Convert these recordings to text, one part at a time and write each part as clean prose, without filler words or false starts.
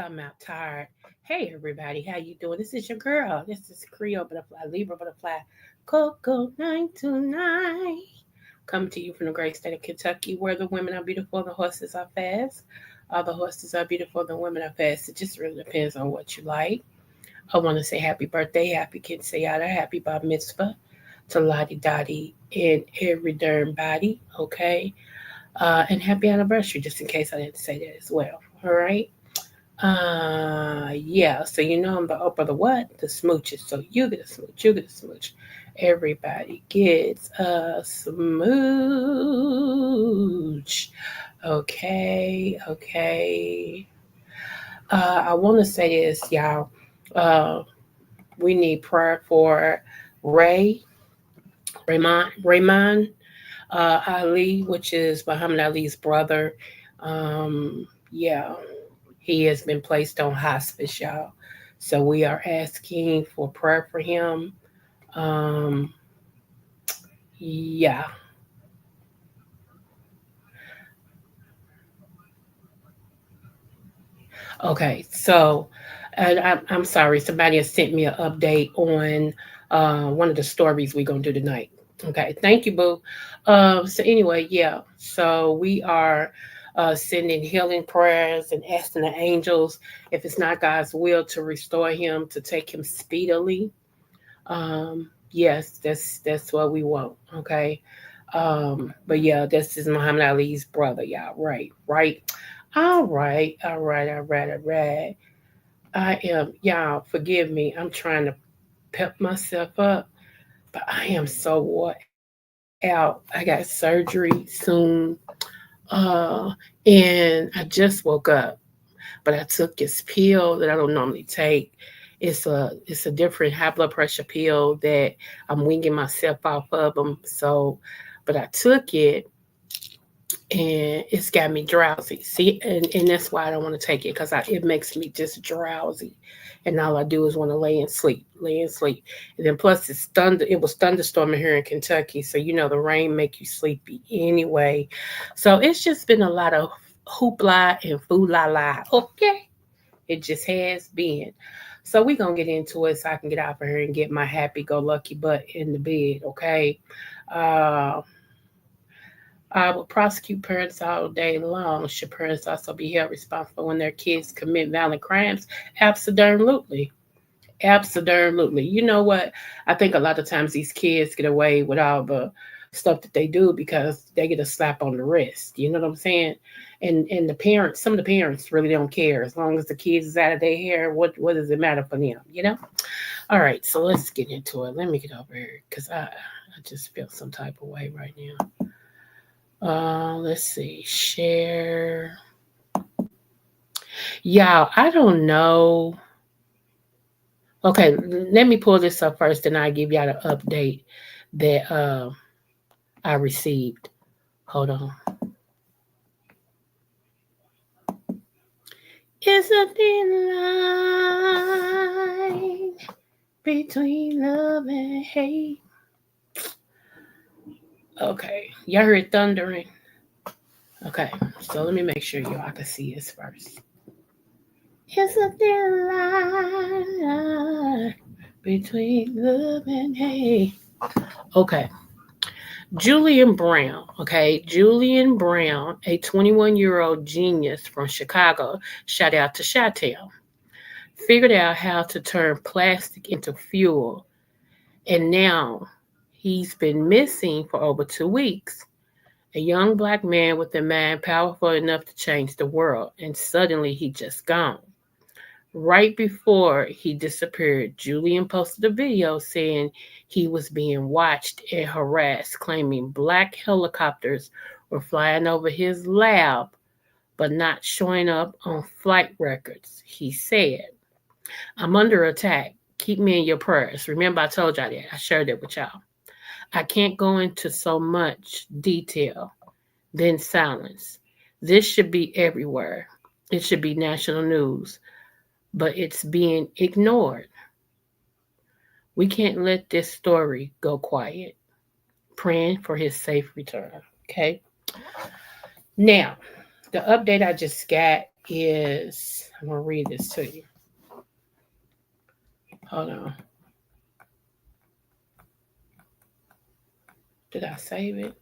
talking about tired. Hey everybody, how you doing? This is your girl. This is Creole Butterfly, Libra Butterfly, Coco 929. Coming to you from the great state of Kentucky, where the women are beautiful and the horses are fast. All the horses are beautiful and the women are fast. It just really depends on what you like. I want to say happy birthday, happy Quinceañera, happy bar mitzvah to Lottie Dottie and every darn body, okay? And happy anniversary, just in case I didn't say that as well. All right. Yeah, so you know I'm the up of the what? The smooches. So you get a smooch, you get a smooch. Everybody gets a smooch. Okay, okay. I want to say this, y'all. Uh, we need prayer for Ray, Raymond Ali, which is Muhammad Ali's brother. Yeah, he has been placed on hospice, y'all. So we are asking for prayer for him. Um, yeah. Okay. So, and I'm sorry, somebody has sent me an update on one of the stories we're gonna do tonight. Okay. Thank you, Boo. So anyway, yeah. So we are sending healing prayers and asking the angels, if it's not God's will, to restore him, to take him speedily. Yes, that's what we want. Okay. But yeah, this is Muhammad Ali's brother, y'all. Right, right. All right, all right, all right, all right. I am, y'all, forgive me. I'm trying to pep myself up, but I am so wore out. I got surgery soon. Uh, and I just woke up, but I took this pill that I don't normally take. It's a different high blood pressure pill that I'm weaning myself off of them. So, but I took it and it's got me drowsy. See, and that's why I don't want to take it because it makes me just drowsy, and all I do is want to lay and sleep, lay and sleep. And then plus it's thunder. It was thunderstorming here in Kentucky, so you know the rain make you sleepy anyway. So it's just been a lot of hoopla and foo la la. Okay, it just has been. So we gonna get into it so I can get out of here and get my happy go lucky butt in the bed. Okay. Uh, I will prosecute parents all day long. Should parents also be held responsible when their kids commit violent crimes? Absolutely. Absolutely. You know what? I think a lot of times these kids get away with all the stuff that they do because they get a slap on the wrist. You know what I'm saying? And the parents, some of the parents really don't care as long as the kids is out of their hair. What does it matter for them? You know? All right, so let's get into it. Let me get over here because I just feel some type of way right now. Let's see. Share. Yeah, I don't know. Okay, let me pull this up first, and I give y'all the update that I received. Hold on. It's a thin line between love and hate. Okay, y'all heard thundering. Okay, so let me make sure y'all can see this first. It's a thin line between love and hate. Okay. Julian Brown, okay, Julian Brown, a 21-year-old genius from Chicago, shout out to Chi-Town, figured out how to turn plastic into fuel, and now he's been missing for over 2 weeks. A young black man with a mind powerful enough to change the world, and suddenly he just gone. Right before he disappeared, Julian posted a video saying he was being watched and harassed, claiming black helicopters were flying over his lab but not showing up on flight records. He said, I'm under attack. Keep me in your prayers. Remember, I told y'all that. I shared it with y'all. I can't go into so much detail. Then silence. This should be everywhere. It should be national news, but it's being ignored. We can't let this story go quiet. Praying for his safe return. Okay. Now, the update I just got is, I'm going to read this to you. Hold on. Did I save it?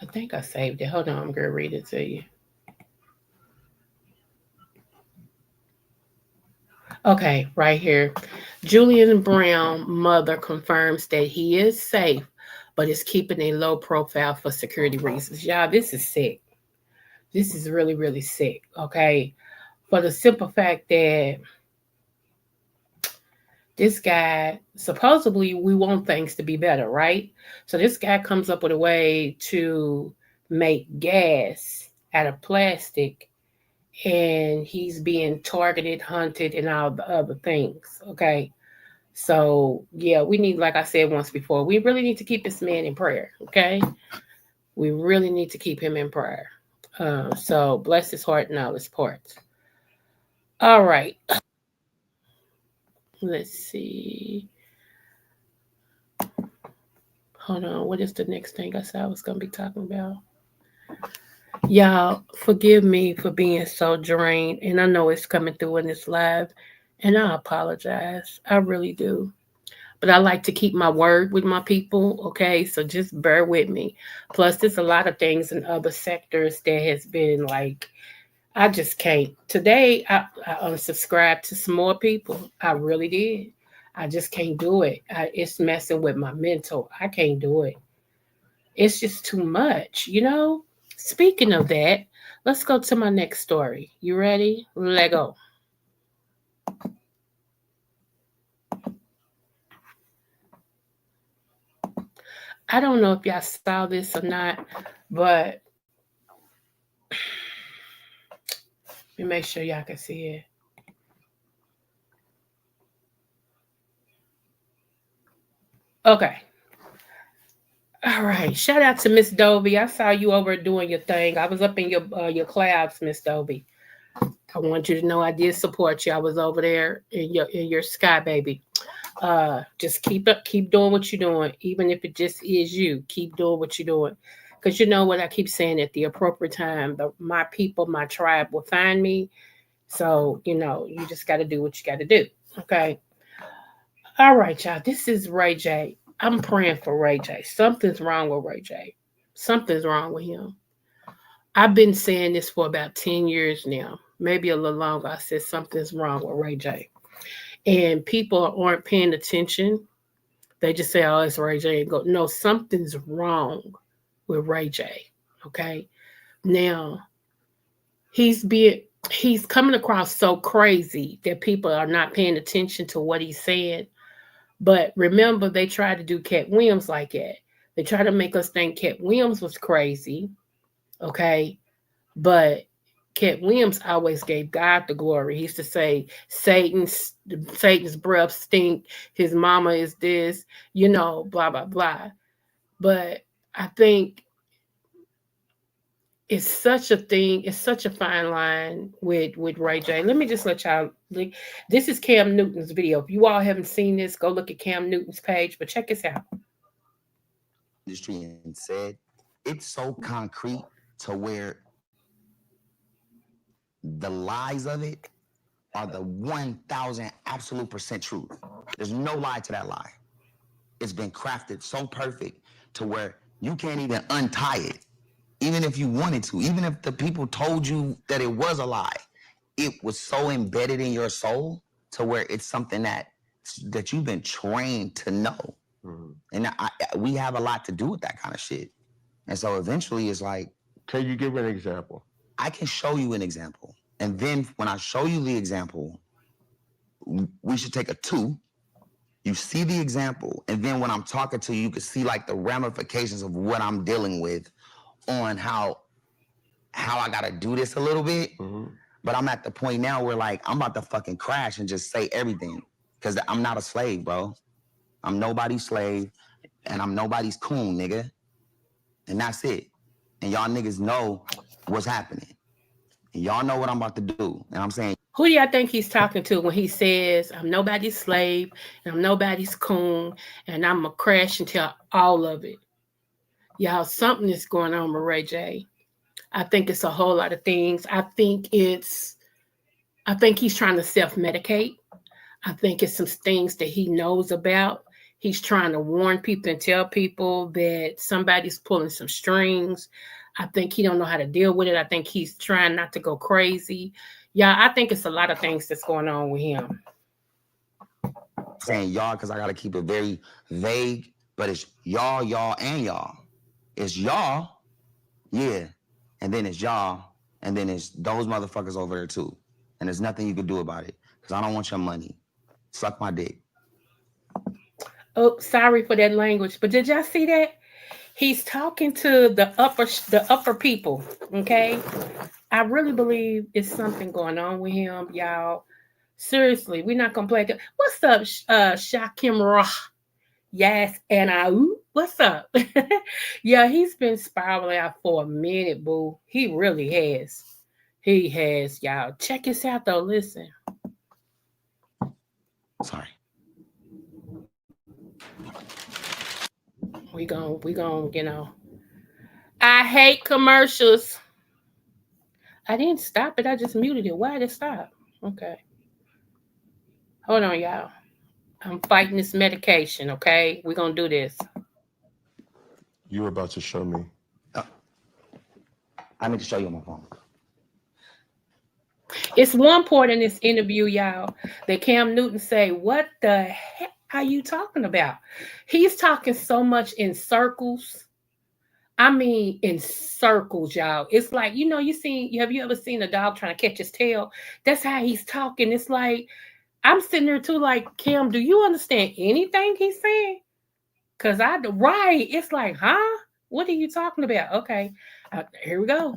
I think I saved it. Hold on, I'm going to read it to you. Okay, right here. Julian Brown mother confirms that he is safe, but is keeping a low profile for security reasons. Y'all, this is sick. This is really, really sick. Okay. For the simple fact that this guy, supposedly, we want things to be better, right? So this guy comes up with a way to make gas out of plastic, and he's being targeted, hunted, and all the other things. Okay. So yeah, we need, like I said once before, we really need to keep this man in prayer. Okay. We really need to keep him in prayer. So bless his heart and all his parts. All right. Let's see. Hold on. What is the next thing I said I was going to be talking about? Y'all, forgive me for being so drained. And I know it's coming through in this live. And I apologize. I really do. But I like to keep my word with my people. Okay. So just bear with me. Plus, there's a lot of things in other sectors that has been like, I just can't. Today, I unsubscribed to some more people. I really did. I just can't do it. It's messing with my mental. I can't do it. It's just too much, you know? Speaking of that, let's go to my next story. You ready? Let go. I don't know if y'all saw this or not, but let me make sure y'all can see it. Okay. All right. Shout out to Miss Dovey. I saw you over doing your thing. I was up in your clouds, Miss Dovey. I want you to know I did support you. I was over there in your sky, baby. Just keep doing what you're doing, even if it just is you. Keep doing what you're doing, because you know what I keep saying. At the appropriate time, my people, my tribe will find me. So you know, you just got to do what you got to do. Okay. All right, y'all. This is Ray J. I'm praying for Ray J. Something's wrong with Ray J. Something's wrong with him. I've been saying this for about 10 years now, maybe a little longer. I said something's wrong with Ray J. And people aren't paying attention. They just say, oh, it's Ray J. And go, no, something's wrong with Ray J. Okay. Now, he's being he's coming across so crazy that people are not paying attention to what he's saying. But remember, they tried to do Cat Williams like that. They tried to make us think Cat Williams was crazy. Okay. But Cat Williams always gave God the glory. He used to say, Satan's breath stink. His mama is this, you know, blah blah blah. But I think it's such a thing. It's such a fine line with Ray J. Let me just let y'all. This is Cam Newton's video. If you all haven't seen this, go look at Cam Newton's page. But check this out. Industry and said it's so concrete to where the lies of it are the 1,000 absolute percent truth. There's no lie to that lie. It's been crafted so perfect to where you can't even untie it, even if you wanted to, even if the people told you that it was a lie. It was so embedded in your soul to where it's something that you've been trained to know. Mm-hmm. And we have a lot to do with that kind of shit. And so eventually it's like, can you give an example? I can show you an example. And then when I show you the example, we should take a 2. You see the example. And then when I'm talking to you, you can see like the ramifications of what I'm dealing with on how I got to do this a little bit. Mm-hmm. But I'm at the point now where like, I'm about to fucking crash and just say everything. Because I'm not a slave, bro. I'm nobody's slave. And I'm nobody's coon, nigga. And that's it. And y'all niggas know what's happening. And y'all know what I'm about to do. And I'm saying, who do y'all think he's talking to when he says, I'm nobody's slave, and I'm nobody's coon, and I'm going to crash and tell all of it? Y'all, something is going on with Ray J. I think it's a whole lot of things. I think he's trying to self-medicate. I think it's some things that he knows about. He's trying to warn people and tell people that somebody's pulling some strings. I think he don't know how to deal with it. I think he's trying not to go crazy. Yeah, I think it's a lot of things that's going on with him. Saying y'all because I gotta keep it very vague, but it's y'all, and y'all. It's y'all, yeah, and then it's y'all, and then it's those motherfuckers over there too. And there's nothing you can do about it because I don't want your money. Suck my dick. Oh, sorry for that language, but did y'all see that? He's talking to the upper people. Okay, I really believe it's something going on with him, y'all. Seriously, we're not gonna play. What's up, Shakim Rah? Yes, and what's up? Yeah, he's been spiraling out for a minute, boo. He really has. He has, y'all. Check this out though. Listen. Sorry. We gon' I hate commercials. I didn't stop it. I just muted it. Why did it stop? Okay. Hold on, y'all. I'm fighting this medication, okay? We're gonna do this. You were about to show me. Uh, I need to show you on my phone. It's one point in this interview, y'all, that Cam Newton say, "What the heck are you talking about?" He's talking so much in circles. I mean, in circles, y'all. It's like, have you ever seen a dog trying to catch his tail? That's how he's talking. It's like, I'm sitting there too, like, Cam, do you understand anything he's saying? Right. It's like, huh? What are you talking about? Okay. Here we go.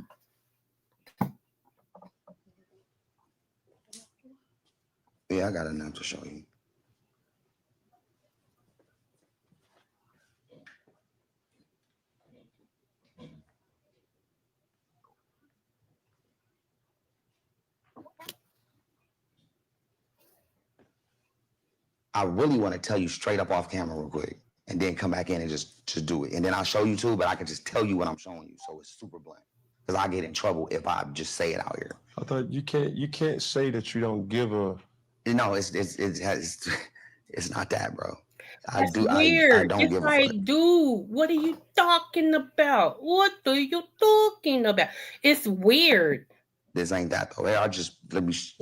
Yeah, I got enough to show you. I really want to tell you straight up off camera real quick, and then come back in and just do it, and then I'll show you too. But I can just tell you what I'm showing you, so it's super blunt. Because I get in trouble if I just say it out here. I thought you can't say that you don't give a. No, it's not that, bro. That's I weird. don't It's give a like, fuck. dude, what are you talking about? What are you talking about? It's weird. This ain't that though. Let me Wait a just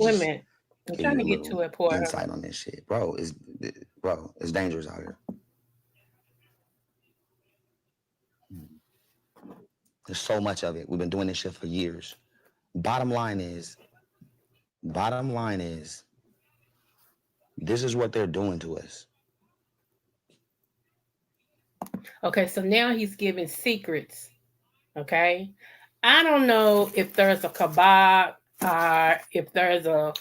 minute. I'm give trying you to a get to little it, Porter. insight on this shit, bro. It's dangerous out here. There's so much of it. We've been doing this shit for years. Bottom line is, this is what they're doing to us. Okay, so now he's giving secrets. Okay. I don't know if there's a kebab or if there's a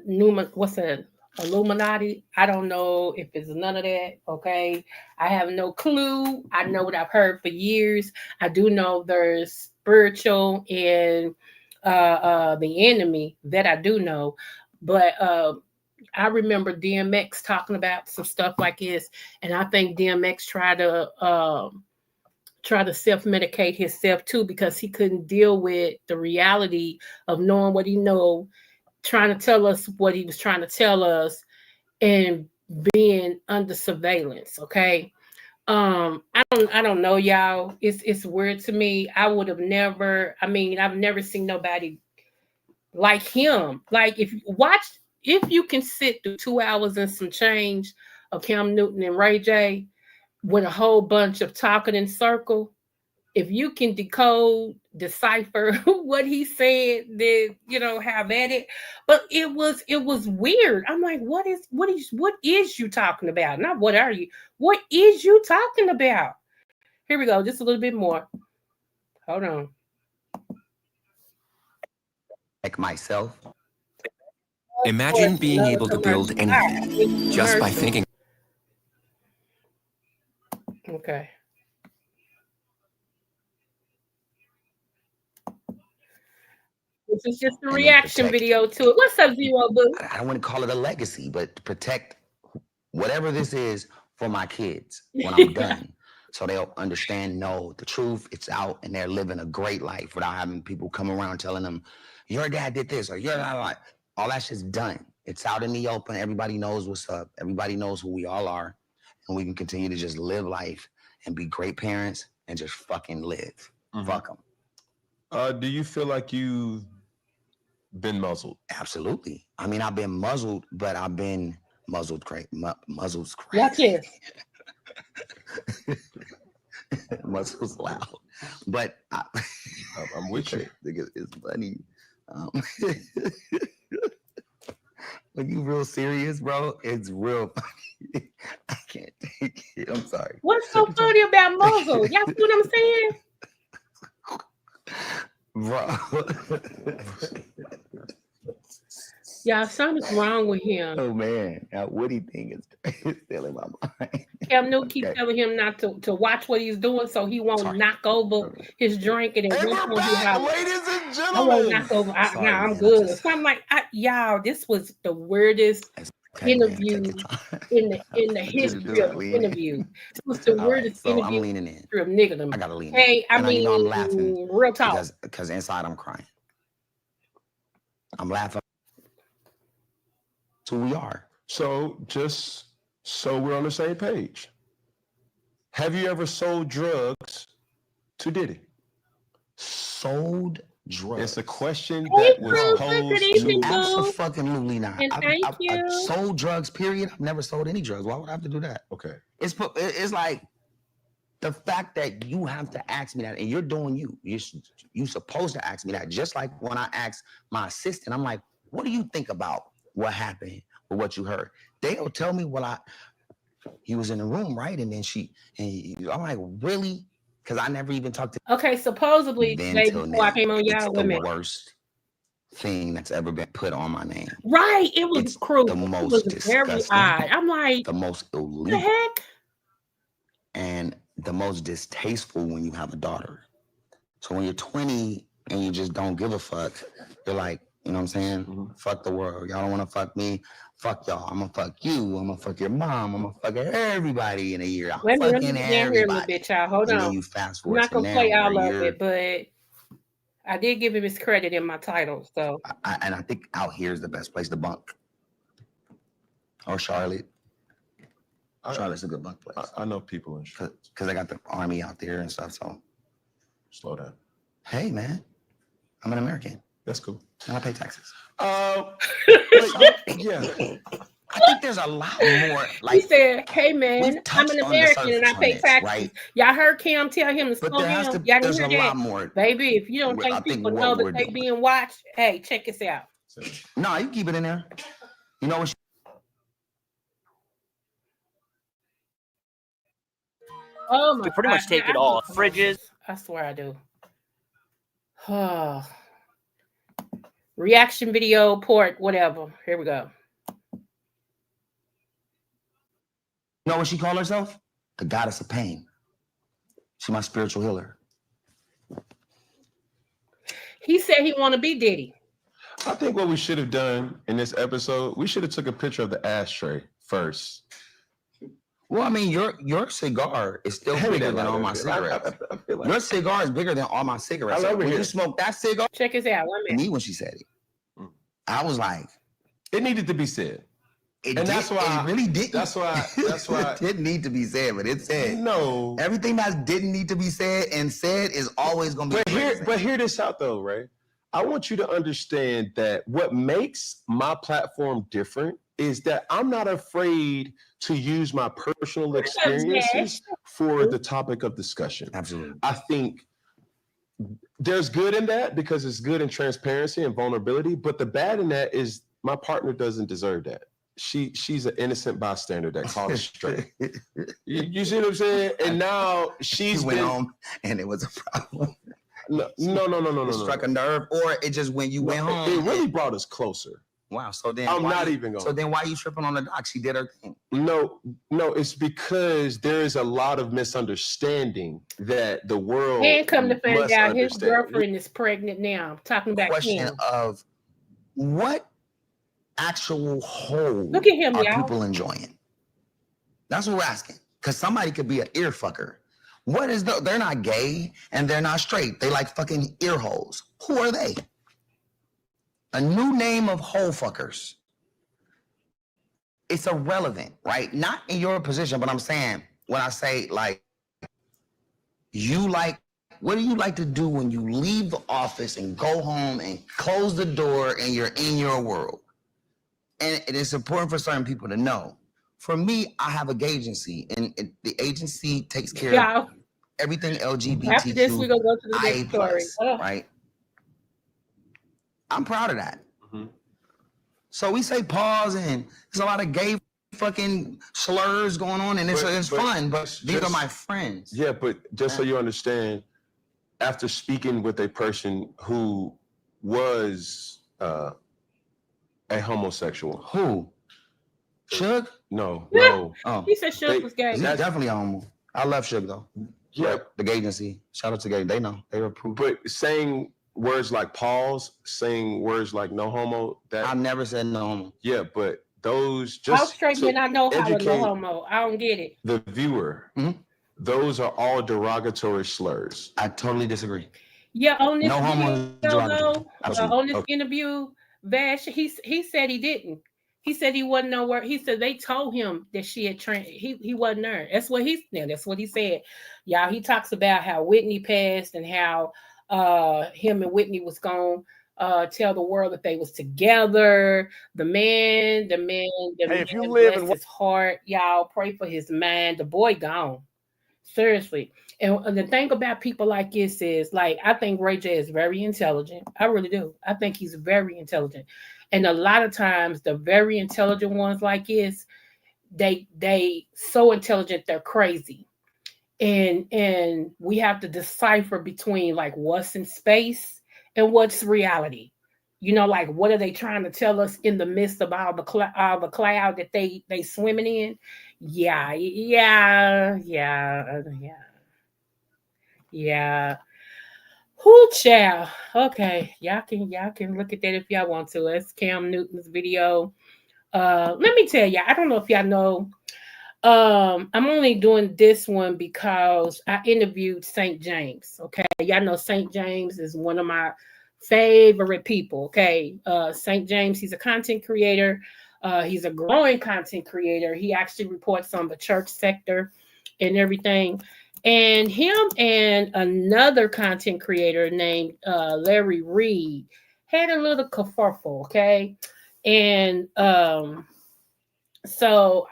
Numa, what's it, Illuminati. I don't know if it's none of that. Okay. I have no clue. I know what I've heard for years. I do know there's spiritual and the enemy that I do know. But I remember DMX talking about some stuff like this, and I think DMX try to self-medicate himself too because he couldn't deal with the reality of knowing what he know, trying to tell us what he was trying to tell us, and being under surveillance. Okay. I don't know, y'all. It's weird to me. I would have never, I mean, I've never seen nobody like him. Like, if you can sit through 2 hours and some change of Cam Newton and Ray J with a whole bunch of talking in circle, if you can decipher what he said, then have at it. But it was weird. I'm like, what is you talking about? Not what are you? What is you talking about? Here we go, just a little bit more. Hold on. Like myself. Imagine being able to build anything just by thinking. Okay. This is just a reaction video to it. What's up, Zero Boo? I don't want to call it a legacy, but to protect whatever this is for my kids when I'm done. so they'll understand, know the truth, it's out, and they're living a great life without having people come around telling them, your dad did this, or you're not like, all that shit's done. It's out in the open. Everybody knows what's up. Everybody knows who we all are. And we can continue to just live life and be great parents and just fucking live. Fuck them. Do you feel like you've been muzzled? Absolutely. I mean, I've been muzzled, but I've been muzzled crazy. Muzzled's crazy. Watch this. Muzzle's loud. But I'm with you. It's funny. When you real serious, bro, it's real funny. I can't take it. I'm sorry. What's so funny about muzzle? Y'all see what I'm saying? Bro. Y'all, something's wrong with him. Oh man, that Woody thing is still in my mind. Cam Newton keeps telling him not to watch what he's doing so he won't knock over his drink. And then Hey, we're back, ladies and I gentlemen. won't knock over. I'm good. So I'm like, y'all, this was the weirdest interview in the history of interview. It was the weirdest so interview I'm leaning in. of nigga. I gotta lean hey, in. I And mean, I'm laughing real talk. because inside I'm crying. I'm laughing. That's who we are. So just so we're on the same page, have you ever sold drugs to Diddy? Sold drugs. It's a question Hey, that was Bruce, posed good evening, to. Boo. Absolutely not. And thank I you. sold drugs, period. I've never sold any drugs. Why would I have to do that? Okay. It's like the fact that you have to ask me that, and you're doing you. You're supposed to ask me that. Just like when I asked my assistant, I'm like, what do you think about what happened or what you heard? They'll tell me he was in the room, right? And then I'm like, really? Because I never even talked to Okay, supposedly today before I came on y'all, it's wait a the minute. worst thing that's ever been put on my name. Right, it was cruel. The It most was very disgusting, odd. I'm like, the most what the illegal, heck? and the most distasteful when you have a daughter. So when you're 20 and you just don't give a fuck, you're like, you know what I'm saying? Mm-hmm. Fuck the world. Y'all don't want to fuck me. Fuck y'all. I'm gonna fuck you. I'm gonna fuck your mom. I'm gonna fuck everybody in a year. I'm Wait a minute, let me fucking get down here a little everybody. bit, y'all. Hold And on. then you fast I'm forward not to gonna now play all where of it, but I did give him his credit in my title. So and I think out here is the best place to bunk. Or Charlotte. Charlotte's a good bunk place. I know people in Charlotte. Because I got the army out there and stuff. So Slow down. hey man, I'm an American. That's cool. And I pay taxes. Yeah. I think there's a lot more. he said, "Hey man, I'm touched an on the American and I surface pay on this, taxes." right? Y'all heard Cam tell him to But slow there has down. to, Y'all there's didn't a hear lot that, more. baby. If you don't I think think people what know that we're they doing. being watched, hey, check this out. No, you keep it in there. You know what? Oh my You pretty God, much take man, it I all. do. Fridges. I swear I do. Reaction video, port, whatever. Here we go. You know what she called herself? The goddess of pain. She's my spiritual healer. He said he want to be Diddy. I think what we should have done in this episode, we should have took a picture of the ashtray first. Well, I mean, your cigar is still bigger than all my cigarettes. I feel like Your cigar is bigger than all my cigarettes. I love it When here. you smoke that cigar, Check this out. 1 minute. me when she said it, I was like, it needed to be said. That's why it really didn't. That's why It didn't need to be said, but it said. No. Everything that didn't need to be said and said is always going to be. But hear this out though, right? I want you to understand that what makes my platform different is that I'm not afraid to use my personal experiences for the topic of discussion. Absolutely. I think there's good in that because it's good in transparency and vulnerability, but the bad in that is my partner doesn't deserve that. She's an innocent bystander that called us straight. You see what I'm saying? And now she's went home and it was a problem. No. It struck a nerve, or it just when you went home. It really brought us closer. Wow. So then I'm not even going. So then why are you tripping on the doc? She did her thing. No, it's because there is a lot of misunderstanding that the world. And come to find out his understand. girlfriend is pregnant now. Talking about Question him. of what actual whole Look at him, are y'all. people enjoying? That's what we're asking. Because somebody could be an ear fucker What is they're not gay and they're not straight. They like fucking ear holes. Who are they? A new name of hole fuckers. It's irrelevant, right? Not in your position, but I'm saying when I say like, you like, what do you like to do when you leave the office and go home and close the door and you're in your world? And it is important for certain people to know. For me, I have a agency, and the agency takes care of everything LGBTQ. After this, we're gonna go to the next story. Right? I'm proud of that. Mm-hmm. So we say pause, and there's a lot of gay fucking slurs going on, and it's fun, but these are my friends. Yeah, but just so you understand, after speaking with a person who was a homosexual. Who? Suge? No. Oh. He said Suge was gay. He's definitely a homo. I love Suge though. Yeah. Right. The gay agency. Shout out to gay. They know. They approve. But saying words like pause, saying words like no homo, that I never said no homo. Yeah, but those just how straight men I know how to no homo. I don't get it. The viewer. Mm-hmm. Those are all derogatory slurs. I totally disagree. Yeah, on this no homo on this interview, Vash, he said he didn't. He said he wasn't nowhere. He said they told him that she had trained. He wasn't there. That's what he said. Y'all, he talks about how Whitney passed and how him and Whitney was gonna tell the world that they was together. The man, if you live in his heart, y'all pray for his mind. The boy gone. Seriously. And the thing about people like this is, like, I think Ray J is very intelligent. I really do. I think he's very intelligent. And a lot of times the very intelligent ones like this, they so intelligent they're crazy. And we have to decipher between like what's in space and what's reality. You know, like what are they trying to tell us in the midst of all the cloud that they swimming in? Yeah. Whoo, child. Okay, y'all can look at that if y'all want to. It's Cam Newton's video. Let me tell y'all. I don't know if y'all know. I'm only doing this one because I interviewed St. James. Okay, y'all know St. James is one of my favorite people. Okay, St. James. He's a content creator. He's a growing content creator. He actually reports on the church sector and everything. And him and another content creator named Larry Reid had a little kerfuffle, okay? And so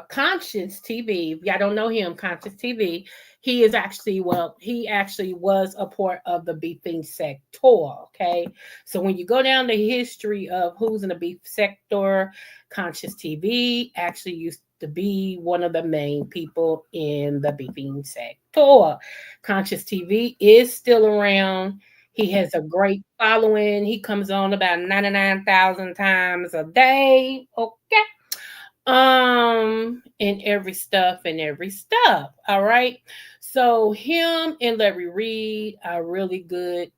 Conscious TV, if y'all don't know him, Conscious TV, he actually was a part of the beefing sector, okay? So when you go down the history of who's in the beef sector, Conscious TV actually used to be one of the main people in the beefing sector. Conscious TV is still around. He has a great following. He comes on about 99,000 times a day. Okay. And every stuff. All right. So him and Larry Reid are really good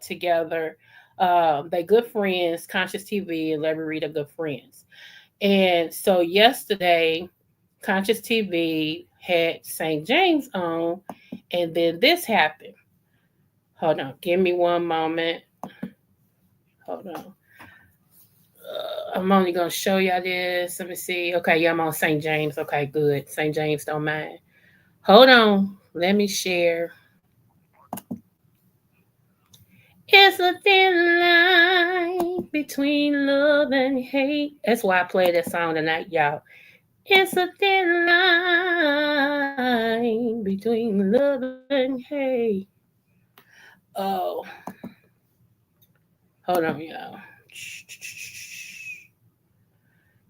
together. They're good friends. Conscious TV and Larry Reid are good friends. And so yesterday, Conscious TV had St. James on, and then this happened. Hold on. Give me one moment. Hold on. I'm only going to show y'all this. Let me see. Okay, yeah, I'm on St. James. Okay, good. St. James don't mind. Hold on. Let me share. It's a thin line between love and hate. That's why I play that song tonight, y'all. It's a thin line between love and hate. Oh. Hold on, y'all.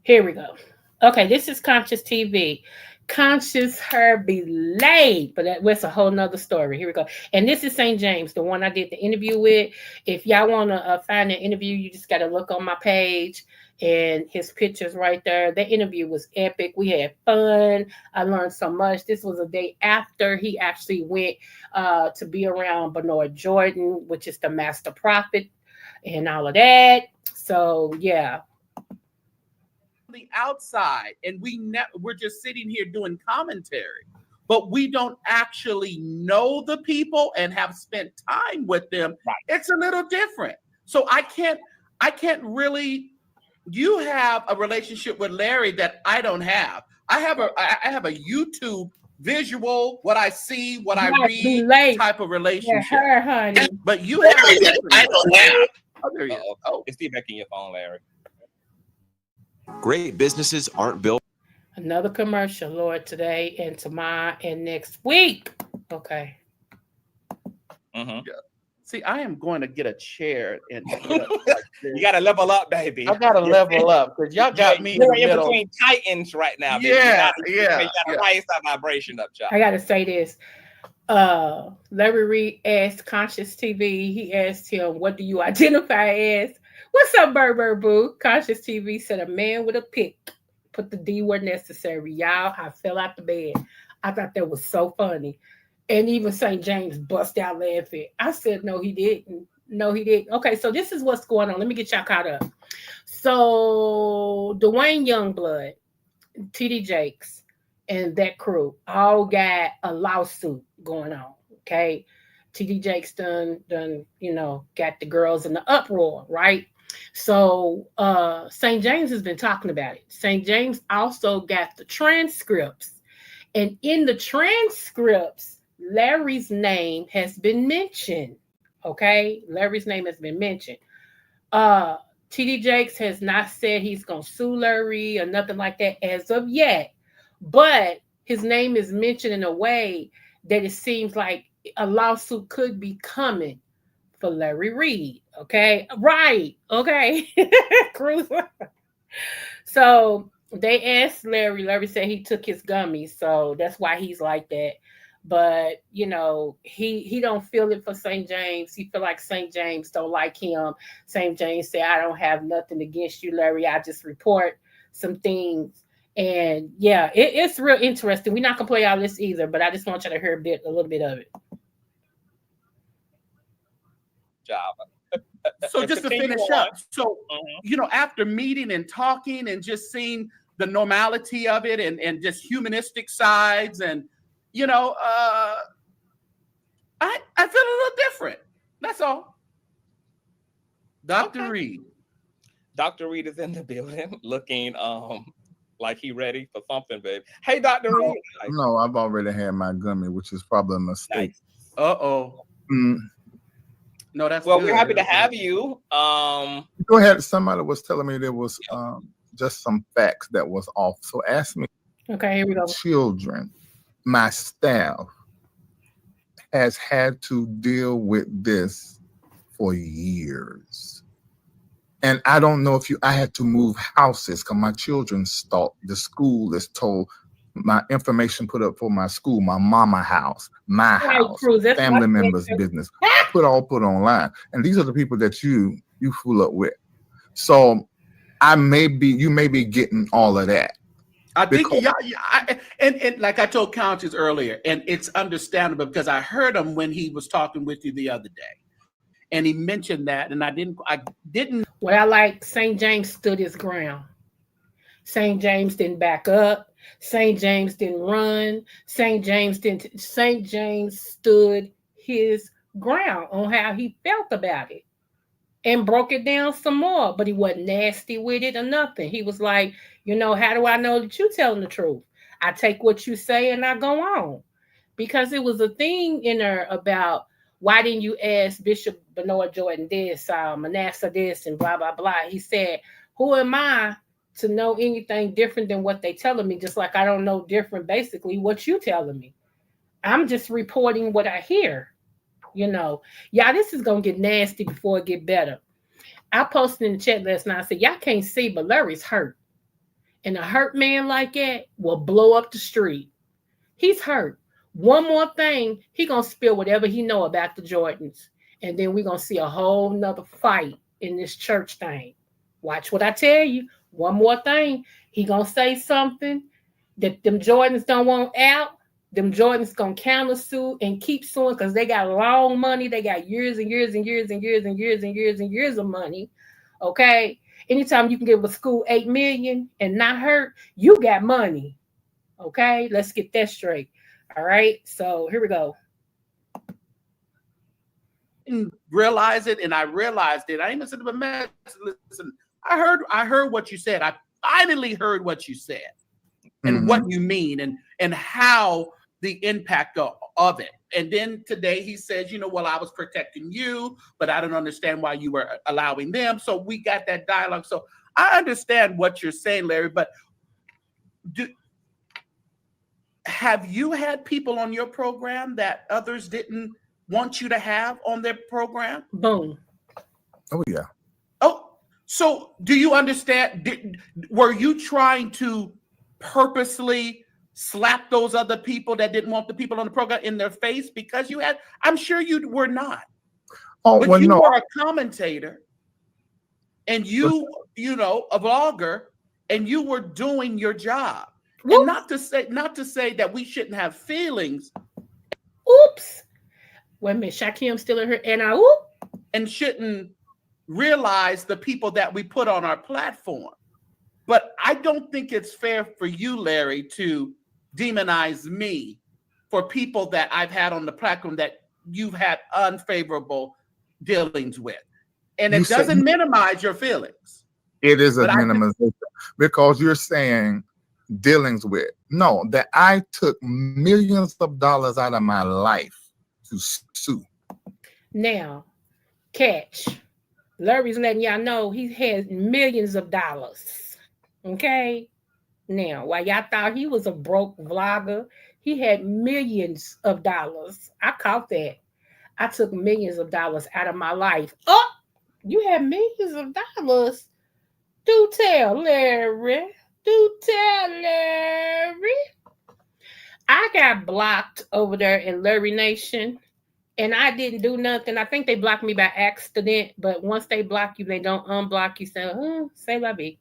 Here we go. Okay, this is Conscious TV. Conscious her be laid, but that's a whole nother story. Here we go. And this is St. James, the one I did the interview with. If y'all want to find the interview, you just got to look on my page and his pictures right there. The interview was epic. We had fun. I learned so much. This was a day after he actually went to be around Bernard Jordan, which is the master prophet and all of that. So, yeah. The outside, and we're just sitting here doing commentary. but we don't actually know the people and have spent time with them, Right. it's a little different. So I can't really. You have a relationship with Larry that I don't have. I have a YouTube visual, what I see, what I read type of relationship. Her, honey. But you have a different I don't have. Oh, there he is. Oh. It's feedback in your phone, Larry. Great businesses aren't built. Another commercial, Lord, today and tomorrow and next week. Okay. Mm-hmm. Yeah. See, I am going to get a chair and You got to level up, baby. I got to level up because y'all got me in the You're in middle. between titans right now, baby. Yeah, You got to raise that vibration up, child. I gotta say this. Larry Reid asked Conscious TV, he asked him, what do you identify as? What's up, Burr Boo? Conscious TV said, a man with a pick. Put the D word necessary. Y'all, I fell out the bed. I thought that was so funny. And even St. James bust out laughing. I said, no, he didn't. No, he didn't. Okay, so this is what's going on. Let me get y'all caught up. So Dwayne Youngblood, TD Jakes, and that crew all got a lawsuit going on. Okay. TD Jakes done, got the girls in the uproar, right? So St. James has been talking about it. St. James also got the transcripts. And in the transcripts, Larry's name has been mentioned. Okay. Larry's name has been mentioned. TD Jakes has not said he's going to sue Larry or nothing like that as of yet. But his name is mentioned in a way that it seems like a lawsuit could be coming for Larry Reid. Okay. Right. Okay. Cruz. So they asked Larry. Larry said he took his gummies. So that's why he's like that. But he don't feel it for St. James. He feel like St. James don't like him. St. James said, I don't have nothing against you, Larry. I just report some things. And yeah, it's real interesting. We're not gonna play all this either, but I just want you to hear a little bit of it. Job. So just to finish up, so after meeting and talking and just seeing the normality of it and just humanistic sides and I feel a little different. That's all. Dr. Reid. Dr. Reid is in the building looking like he ready for something, baby. Hey, Dr. Reid. No, I've already had my gummy, which is probably a mistake. Nice. Uh-oh. No, that's well, good. We're happy to have you. Go ahead. Somebody was telling me there was just some facts that was off. So ask me. Okay, here we go. Children, my staff has had to deal with this for years. And I don't know if I had to move houses because my children thought the school is told my information put up for my school, my mama house, my house, family members' business, put online. And these are the people that you fool up with. So you may be getting all of that. I think and like I told Countess earlier, and it's understandable because I heard him when he was talking with you the other day. And he mentioned that, and I didn't. Well, I like St. James stood his ground. St. James didn't back up. St. James didn't run. St. James stood his ground on how he felt about it and broke it down some more. But he wasn't nasty with it or nothing. He was like, how do I know that you're telling the truth? I take what you say and I go on. Because it was a thing in there about, why didn't you ask Bishop Benoit Jordan this, Manasseh this, and blah, blah, blah. He said, who am I to know anything different than what they telling me? Just like I don't know different, basically, what you telling me. I'm just reporting what I hear. This is going to get nasty before it get better. I posted in the chat last night, I said, y'all can't see, but Larry's hurt. And a hurt man like that will blow up the street. He's hurt. One more thing, he gonna spill whatever he know about the Jordans. And then we're gonna see a whole nother fight in this church thing. Watch what I tell you. One more thing, he gonna say something that them Jordans don't want out. Them Jordans gonna countersue and keep suing because they got long money. They got years and years and years and years and years and years and years of money. Okay. Anytime you can give a school $8 million and not hurt, you got money. Okay, let's get that straight. All right. So here we go. Didn't realize it, and I realized it. I even sent him a message. Listen, I heard what you said. I finally heard what you said and what you mean, and how the impact of it. And then today he says, you know, well, I was protecting you, but I don't understand why you were allowing them. So we got that dialogue. So I understand what you're saying, Larry, but have you had people on your program that others didn't want you to have on their program? Boom. Oh, yeah. Oh, so do you understand? Were you trying to purposely slap those other people that didn't want the people on the program in their face because you had? I'm sure you were not. Oh, but well, you no. were a commentator, and you know, a blogger, and you were doing your job. Whoops. And not to say that we shouldn't have feelings. Oops. Wait a minute, Shakim still in her, and I whoop. And shouldn't realize the people that we put on our platform. But I don't think it's fair for you, Larry, to demonize me for people that I've had on the platform that you've had unfavorable dealings with. And it doesn't minimize your feelings. It is a minimization because you're saying dealings with. No, that I took millions of dollars out of my life to sue. Now, catch. Larry's letting y'all know he has millions of dollars. Okay? Now, while y'all thought he was a broke vlogger, he had millions of dollars. I caught that. I took millions of dollars out of my life. Oh, you had millions of dollars. Do tell, Larry. Do tell, Larry. I got blocked over there in Larry Nation, and I didn't do nothing. I think they blocked me by accident, but once they block you, they don't unblock you. So, say la vie.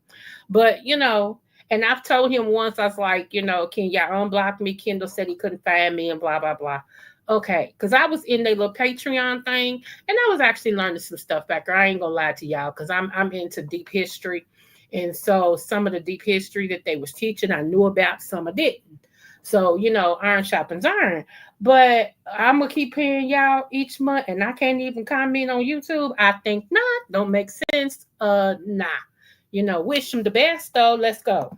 But, you know, and I've told him once, I was like, you know, can y'all unblock me? Kendall said he couldn't find me and blah, blah, blah. Okay, because I was in their little Patreon thing, and I was actually learning some stuff back there. I ain't gonna lie to y'all, because I'm into deep history. And so some of the deep history that they was teaching, I knew about, some I didn't. So, you know, iron sharpens iron. But I'm going to keep paying y'all each month, and I can't even comment on YouTube. I think not. Don't make sense. Nah. You know, wish them the best, though. Let's go.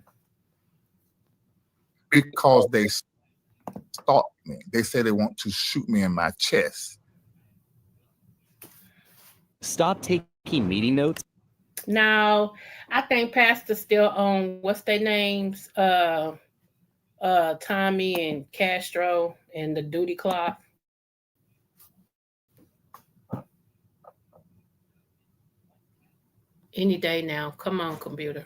Because they stalked me. They say they want to shoot me in my chest. Stop taking meeting notes. Now, I think Pastor still on, what's their names? Tommy and Castro and the duty clock. Any day now. Come on, computer.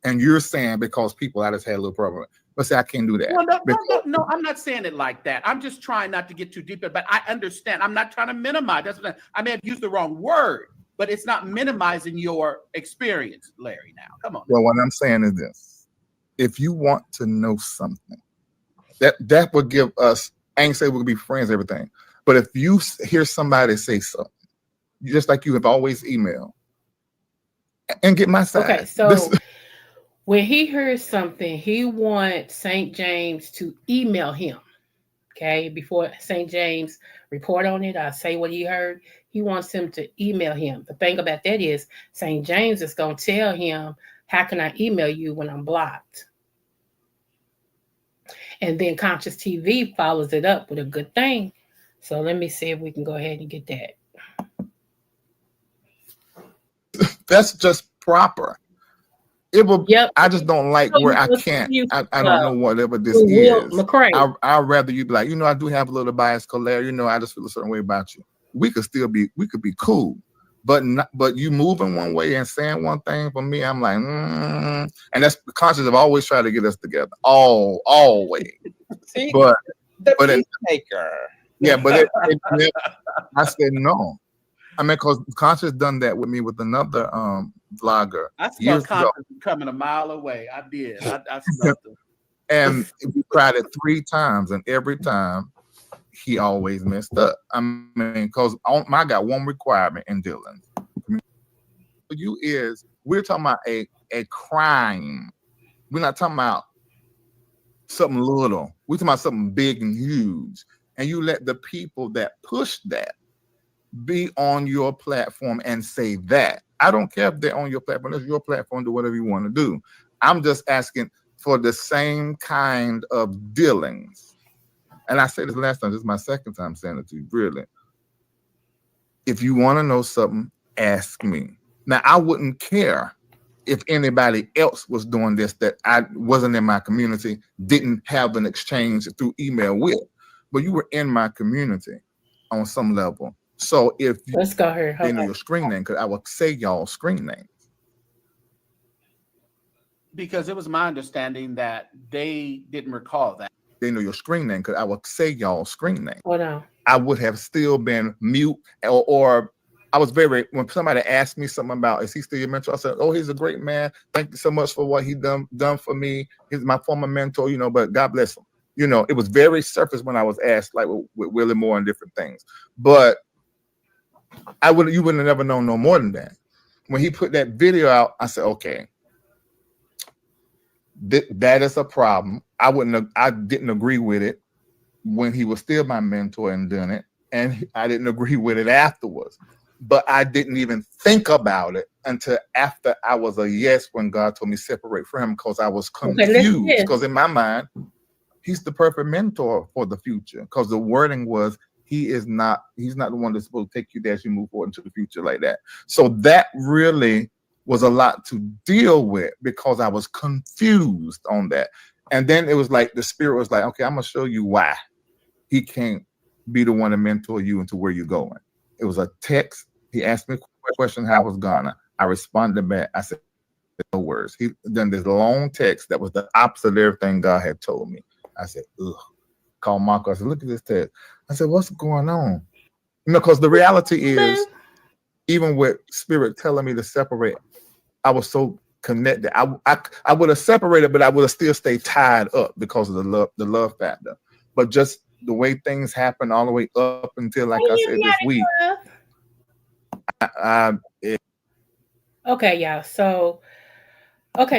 And you're saying because people I just had a little problem. But say I can't do that. Well, no, I'm not saying it like that. I'm just trying not to get too deep, but I understand. I'm not trying to minimize. That's what I may have used the wrong word, but it's not minimizing your experience, Larry. Now, come on. Well, what I'm saying is this: if you want to know something, that would give us. I ain't say we'll be friends, everything. But if you hear somebody say something, just like you have always emailed, and get my side. Okay, so when he hears something, he wants St. James to email him. Okay, before St. James report on it, I say what he heard. He wants him to email him. The thing about that is St. James is going to tell him, how can I email you when I'm blocked? And then Conscious TV follows it up with a good thing. So let me see if we can go ahead and get that. That's just proper. It will. Yep. I just don't like where I can't. I don't know whatever this is. I'd rather you be like, you know, I do have a little bias, Larry. You know, I just feel a certain way about you. We could be cool, but you moving one way and saying one thing for me, I'm like, and that's the Conscious have always tried to get us together, always. See, but the peacemaker. Yeah, but I said no. I mean, because Conscious done that with me with another vlogger. I smelled Conscious coming a mile away. I did. I smelled them. And we tried it 3 times, and every time he always messed up. I mean, because I got one requirement in dealing. You is we're talking about a crime We're not talking about something little. We're talking about something big and huge. And you let the people that push that be on your platform and say that. I don't care if they're on your platform. It's your platform. Do whatever you want to do. I'm just asking for the same kind of dealings. And I said this last time. This is my second time saying it to you. Really. If you want to know something, ask me. Now, I wouldn't care if anybody else was doing this that I wasn't in my community, didn't have an exchange through email with. But you were in my community on some level. So if Let's go here. they know your screen name, because I will say y'all screen names. Because it was my understanding that they didn't recall that. They know your screen name, because I will say y'all screen name. Hold on. I would have still been mute, or I was very, when somebody asked me something about, is he still your mentor? I said, oh, he's a great man. Thank you so much for what he done for me. He's my former mentor, but God bless him. It was very surface when I was asked, like with Willie Moore and different things. But you wouldn't have never known no more than that. When he put that video out, I said, okay, that is a problem. I didn't agree with it when he was still my mentor and doing it, and I didn't agree with it afterwards. But I didn't even think about it until after I was a yes when God told me separate from him, because I was confused. Because in my mind, he's the perfect mentor for the future. Because the wording was, he's not the one that's supposed to take you there as you move forward into the future like that. So that really was a lot to deal with, because I was confused on that. And then it was like the spirit was like, okay, I'm gonna show you why he can't be the one to mentor you into where you're going. It was a text. He asked me a question, how I was gonna. I responded back. I said, no words. He done this long text that was the opposite of everything God had told me. I said, ugh. Called Marco. I said, look at this text. I said, what's going on? Because the reality is, even with spirit telling me to separate, I was so connected. I would have separated, but I would have still stayed tied up because of the love factor. But just the way things happen all the way up until, like I said, this week. Okay, y'all. So,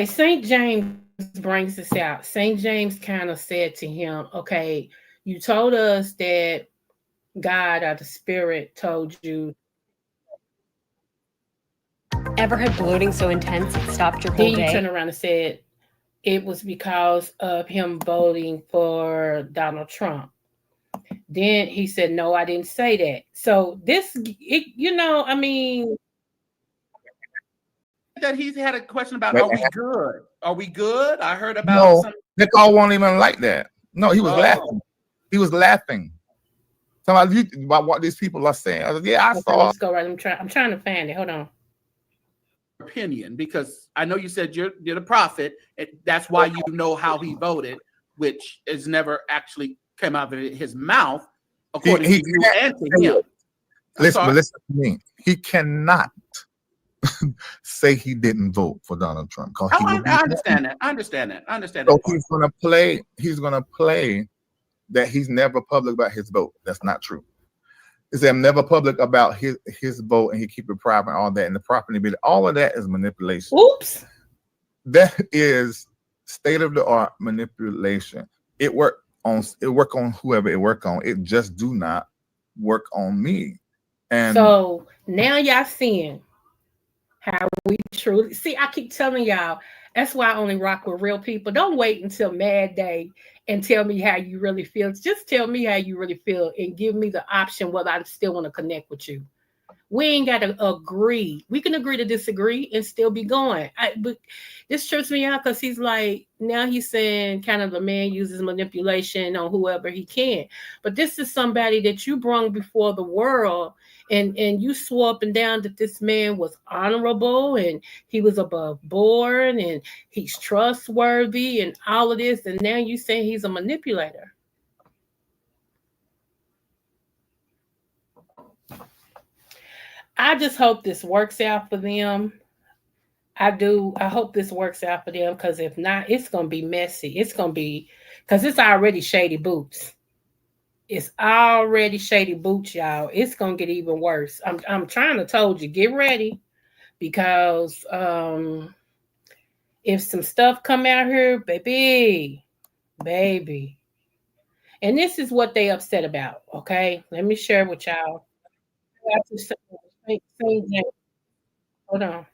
St. James brings this out. St. James kind of said to him, okay, you told us that God or the Spirit told you. Ever had bloating so intense it stopped your whole Then you day? turned around and said it was because of him voting for Donald Trump. Then he said, no, I didn't say that. So That he's had a question about, are we good? Are we good? I heard about no, some. Nicole won't even like that. No, he was laughing. He was laughing. About what these people are saying. I said, yeah, I saw. Let's go right. I'm trying to find it. Hold on. Opinion, because I know you said you're the prophet, and that's why you know how he voted, which is never actually came out of his mouth, according to you and to him. Listen to me. He cannot say he didn't vote for Donald Trump. I understand that. I understand that. So he's gonna play that he's never public about his vote. That's not true. He said, I'm never public about his vote, and he keep it private and all that. And the property, all of that is manipulation. Oops. That is state of the art manipulation. It work on whoever it work on. It just do not work on me. And so now y'all seeing how we truly see. I keep telling y'all, that's why I only rock with real people. Don't wait until Mad Day and tell me how you really feel. Just tell me how you really feel and give me the option whether I still want to connect with you. We ain't got to agree. We can agree to disagree and still be going. But this trips me out because he's like, now he's saying kind of the man uses manipulation on whoever he can. But this is somebody that you brung before the world, and you swore up and down that this man was honorable and he was above board and he's trustworthy and all of this. And now you saying he's a manipulator. I just hope this works out for them. I do. I hope this works out for them, because if not, it's going to be messy. It's going to be, because it's already shady boots. It's already shady boots, y'all. It's going to get even worse. I'm trying to told you, get ready, because if some stuff come out here, baby, baby. And this is what they upset about. Okay, let me share with y'all. Hold on.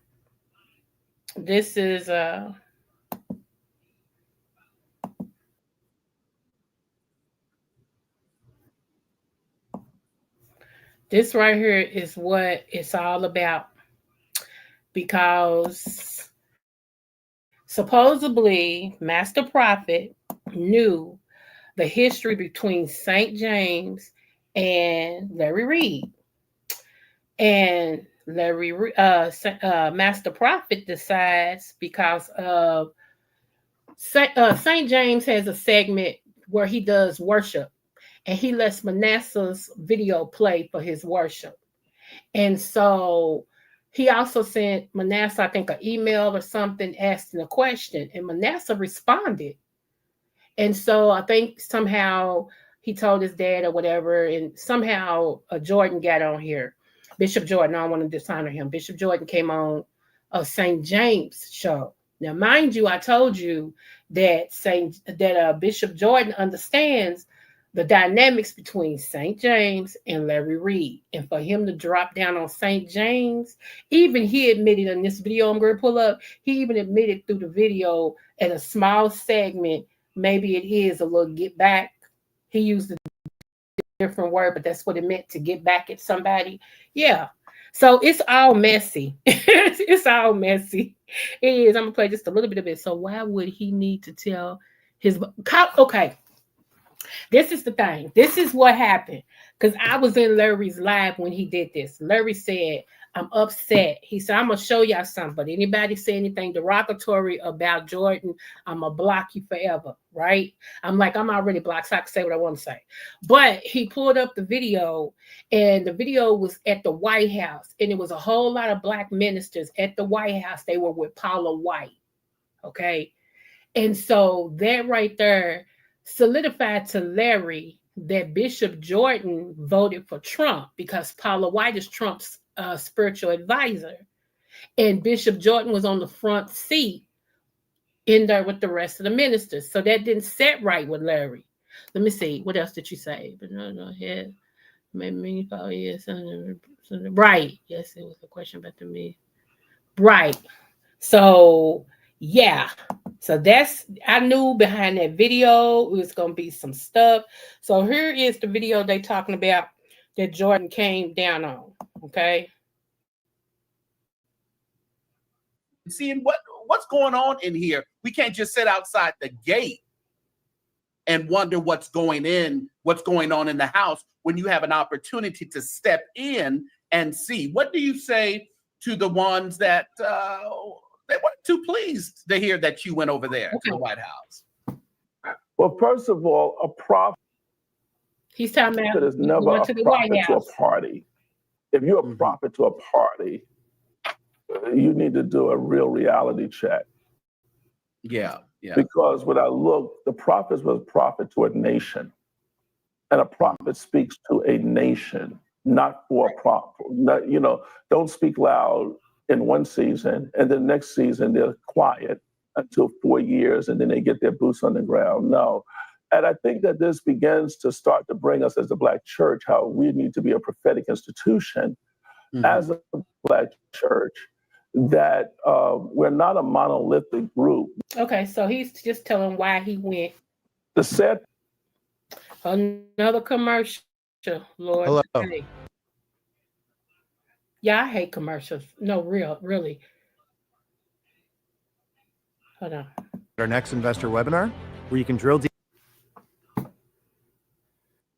This is this right here is what it's all about, because supposedly Master Prophet knew the history between St. James and Larry Reid. And Master Prophet decides, because of St. James has a segment where he does worship, and he lets Manasseh's video play for his worship. And so he also sent Manasseh, I think, an email or something asking a question, and Manasseh responded. And so I think somehow he told his dad or whatever, and somehow Jordan got on here. Bishop Jordan, I don't want to dishonor him. Bishop Jordan came on a St. James show. Now, mind you, I told you that Bishop Jordan understands the dynamics between St. James and Larry Reid. And for him to drop down on St. James, even he admitted in this video I'm going to pull up, he even admitted through the video at a small segment, maybe it is a little get back. He used a different word, but that's what it meant, to get back at somebody. Yeah. So it's all messy. It's all messy. It is. I'm going to play just a little bit of it. So why would he need to tell his... Okay. This is the thing. This is what happened. Because I was in Larry's live when he did this. Larry said, I'm upset. He said, I'm going to show y'all something. But anybody say anything derogatory about Jordan, I'm going to block you forever. Right? I'm like, I'm already blocked, so I can say what I want to say. But he pulled up the video, and the video was at the White House. And it was a whole lot of black ministers at the White House. They were with Paula White. Okay? And so that right there solidified to Larry that Bishop Jordan voted for Trump, because Paula White is Trump's spiritual advisor. And Bishop Jordan was on the front seat in there with the rest of the ministers. So that didn't set right with Larry. Let me see. What else did you say? But no, yeah. Maybe, oh, yes. Right. Yes, it was a question about the me. Right. So, yeah. So I knew behind that video it was going to be some stuff. So here is the video they talking about that Jordan came down on. Okay. Seeing what's going on in here. We can't just sit outside the gate and wonder what's going on in the house, when you have an opportunity to step in and see. What do you say to the ones that they weren't too pleased to hear that you went over there to the White House? Well, first of all, a prophet He's talking about is never a prophet to a party. If you're a prophet to a party, you need to do a real reality check. Yeah. Because when I look, the prophet was a prophet to a nation. And a prophet speaks to a nation, not for a prophet. Don't speak loud in one season, and the next season they're quiet until 4 years, and then they get their boots on the ground. No. And I think that this begins to start to bring us as a Black church, how we need to be a prophetic institution as a Black church, that we're not a monolithic group. Okay, so he's just telling why he went. The sad... Another commercial, Lord. Hello. Okay. Yeah, I hate commercials. No, really. Hold on. Our next investor webinar, where you can drill deep.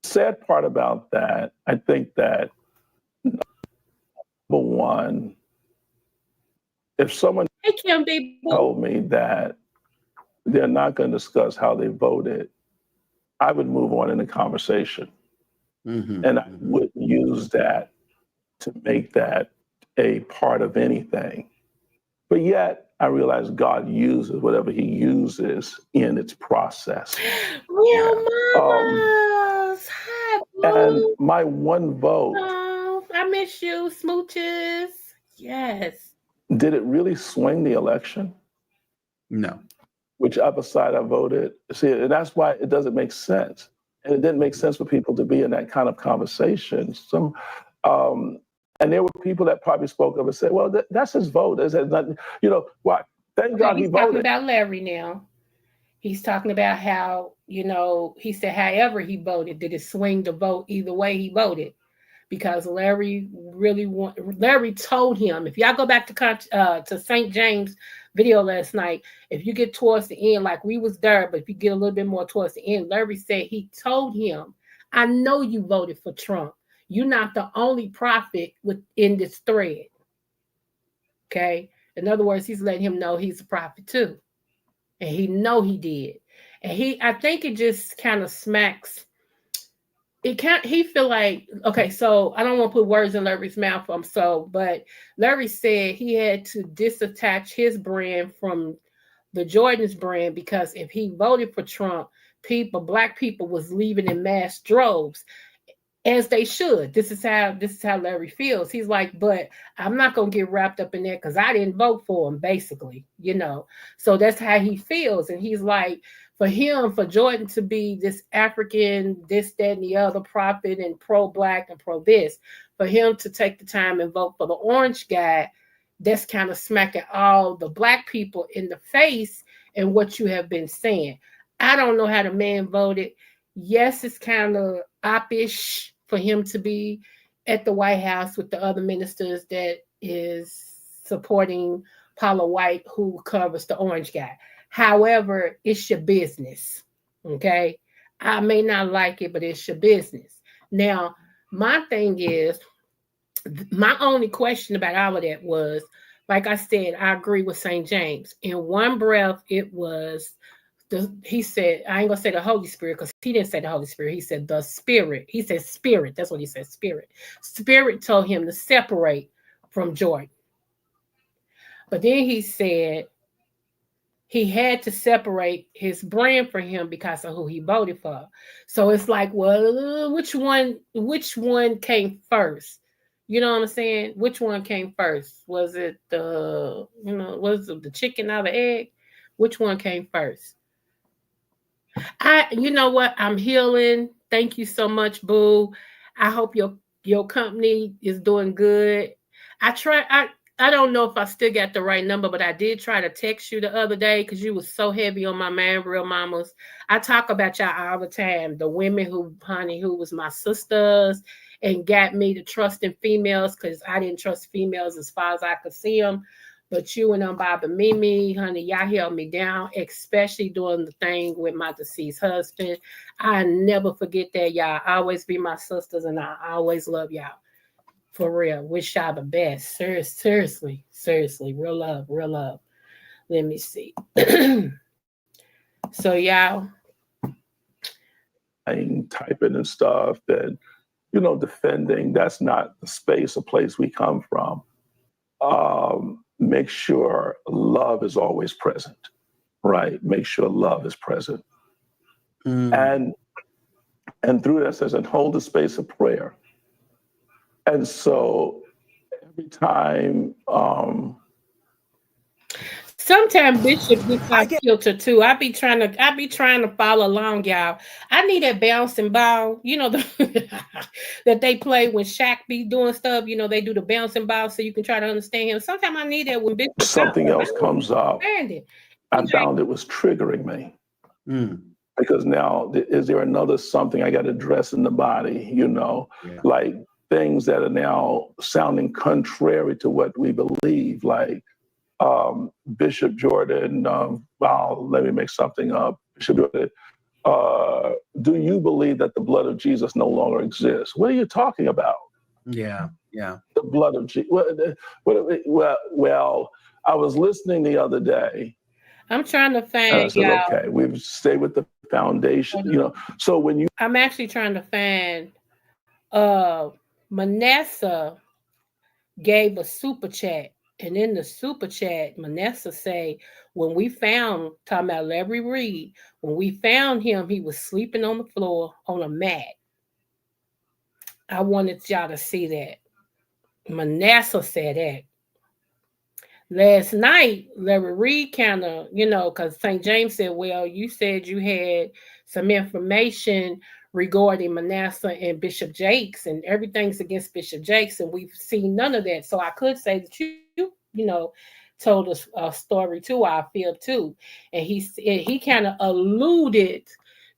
Sad part about that, I think that, number one, if someone told me that they're not going to discuss how they voted, I would move on in the conversation. And I wouldn't use that to make that a part of anything. But yet, I realize God uses whatever he uses in its process. Real mamas. Hi, and my one vote. Oh, I miss you, smooches. Yes. Did it really swing the election? No. Whichever side I voted. See, and that's why it doesn't make sense. And it didn't make sense for people to be in that kind of conversation. And there were people that probably spoke up and said, well, that's his vote. There's nothing, why? Thank God he he's voted. talking about Larry now. He's talking about how, he said, however he voted, did it swing the vote either way he voted? Because Larry told him, if y'all go back to St. James video last night, if you get towards the end, like we was there, but if you get a little bit more towards the end, Larry said he told him, I know you voted for Trump. You're not the only prophet within this thread. Okay. In other words, he's letting him know he's a prophet too. And he did. And I think it just kind of smacks. He feel like, okay, so I don't want to put words in Larry's mouth, but Larry said he had to disattach his brand from the Jordan's brand because if he voted for Trump, black people was leaving in mass droves, as they should. This is how Larry feels. He's like, but I'm not gonna get wrapped up in that because I didn't vote for him, basically, So that's how he feels. And he's like, for Jordan to be this African, this, that, and the other prophet and pro-black and pro-this, for him to take the time and vote for the orange guy, that's kind of smacking all the black people in the face and what you have been saying. I don't know how the man voted. Yes, it's kind of op-ish for him to be at the White House with the other ministers that is supporting Paula White, who covers the orange guy. However, it's your business, okay? I may not like it, but it's your business. Now, my thing is, my only question about all of that was, like I said, I agree with St. James. In one breath, it was, he said, I ain't gonna say the Holy Spirit because he didn't say the Holy Spirit. He said the Spirit. He said Spirit. That's what he said, Spirit. Spirit told him to separate from Jordan. But then he said he had to separate his brand from him because of who he voted for. So it's like, well, which one came first? You know what I'm saying? Which one came first? Was it the chicken or the egg? Which one came first? You know what? I'm healing. Thank you so much, Boo. I hope your company is doing good. I don't know if I still got the right number, but I did try to text you the other day because you was so heavy on my man, real mamas. I talk about y'all all the time. The women who was my sisters and got me to trust in females because I didn't trust females as far as I could see them. But you and Bob and Mimi, honey, y'all held me down, especially doing the thing with my deceased husband. I never forget that, y'all. Always be my sisters, and I always love y'all. For real. Wish y'all the best. Seriously. Real love. Let me see. So, y'all. Typing and stuff and, defending, that's not the space or place we come from. Make sure love is always present, right? Make sure love is present. And through that says, and hold the space of prayer. And so every time, sometimes Bishop gets off kilter too. I be trying to follow along, y'all. I need that bouncing ball, that they play when Shaq be doing stuff. They do the bouncing ball so you can try to understand him. Sometimes I need that when Bishop something else comes up. I found it was triggering me. Because now, is there another something I got to address in the body, like things that are now sounding contrary to what we believe, like Bishop Jordan, let me make something up. Bishop Jordan, do you believe that the blood of Jesus no longer exists? What are you talking about? Yeah. The blood of Jesus. Well, I was listening the other day. I'm trying to find, and I said, y'all. okay, we've stayed with the foundation, So when you, I'm actually trying to find. Manasseh gave a super chat, and in the super chat, Manasseh say, when we found, talking about Larry Reid, when we found him, he was sleeping on the floor on a mat. I wanted y'all to see that. Manasseh said that. last night, Larry Reid kind of, because St. James said, well, you said you had some information regarding Manasseh and Bishop Jakes, and everything's against Bishop Jakes, and we've seen none of that. So I could say that told us a story too. I feel too, and he kind of alluded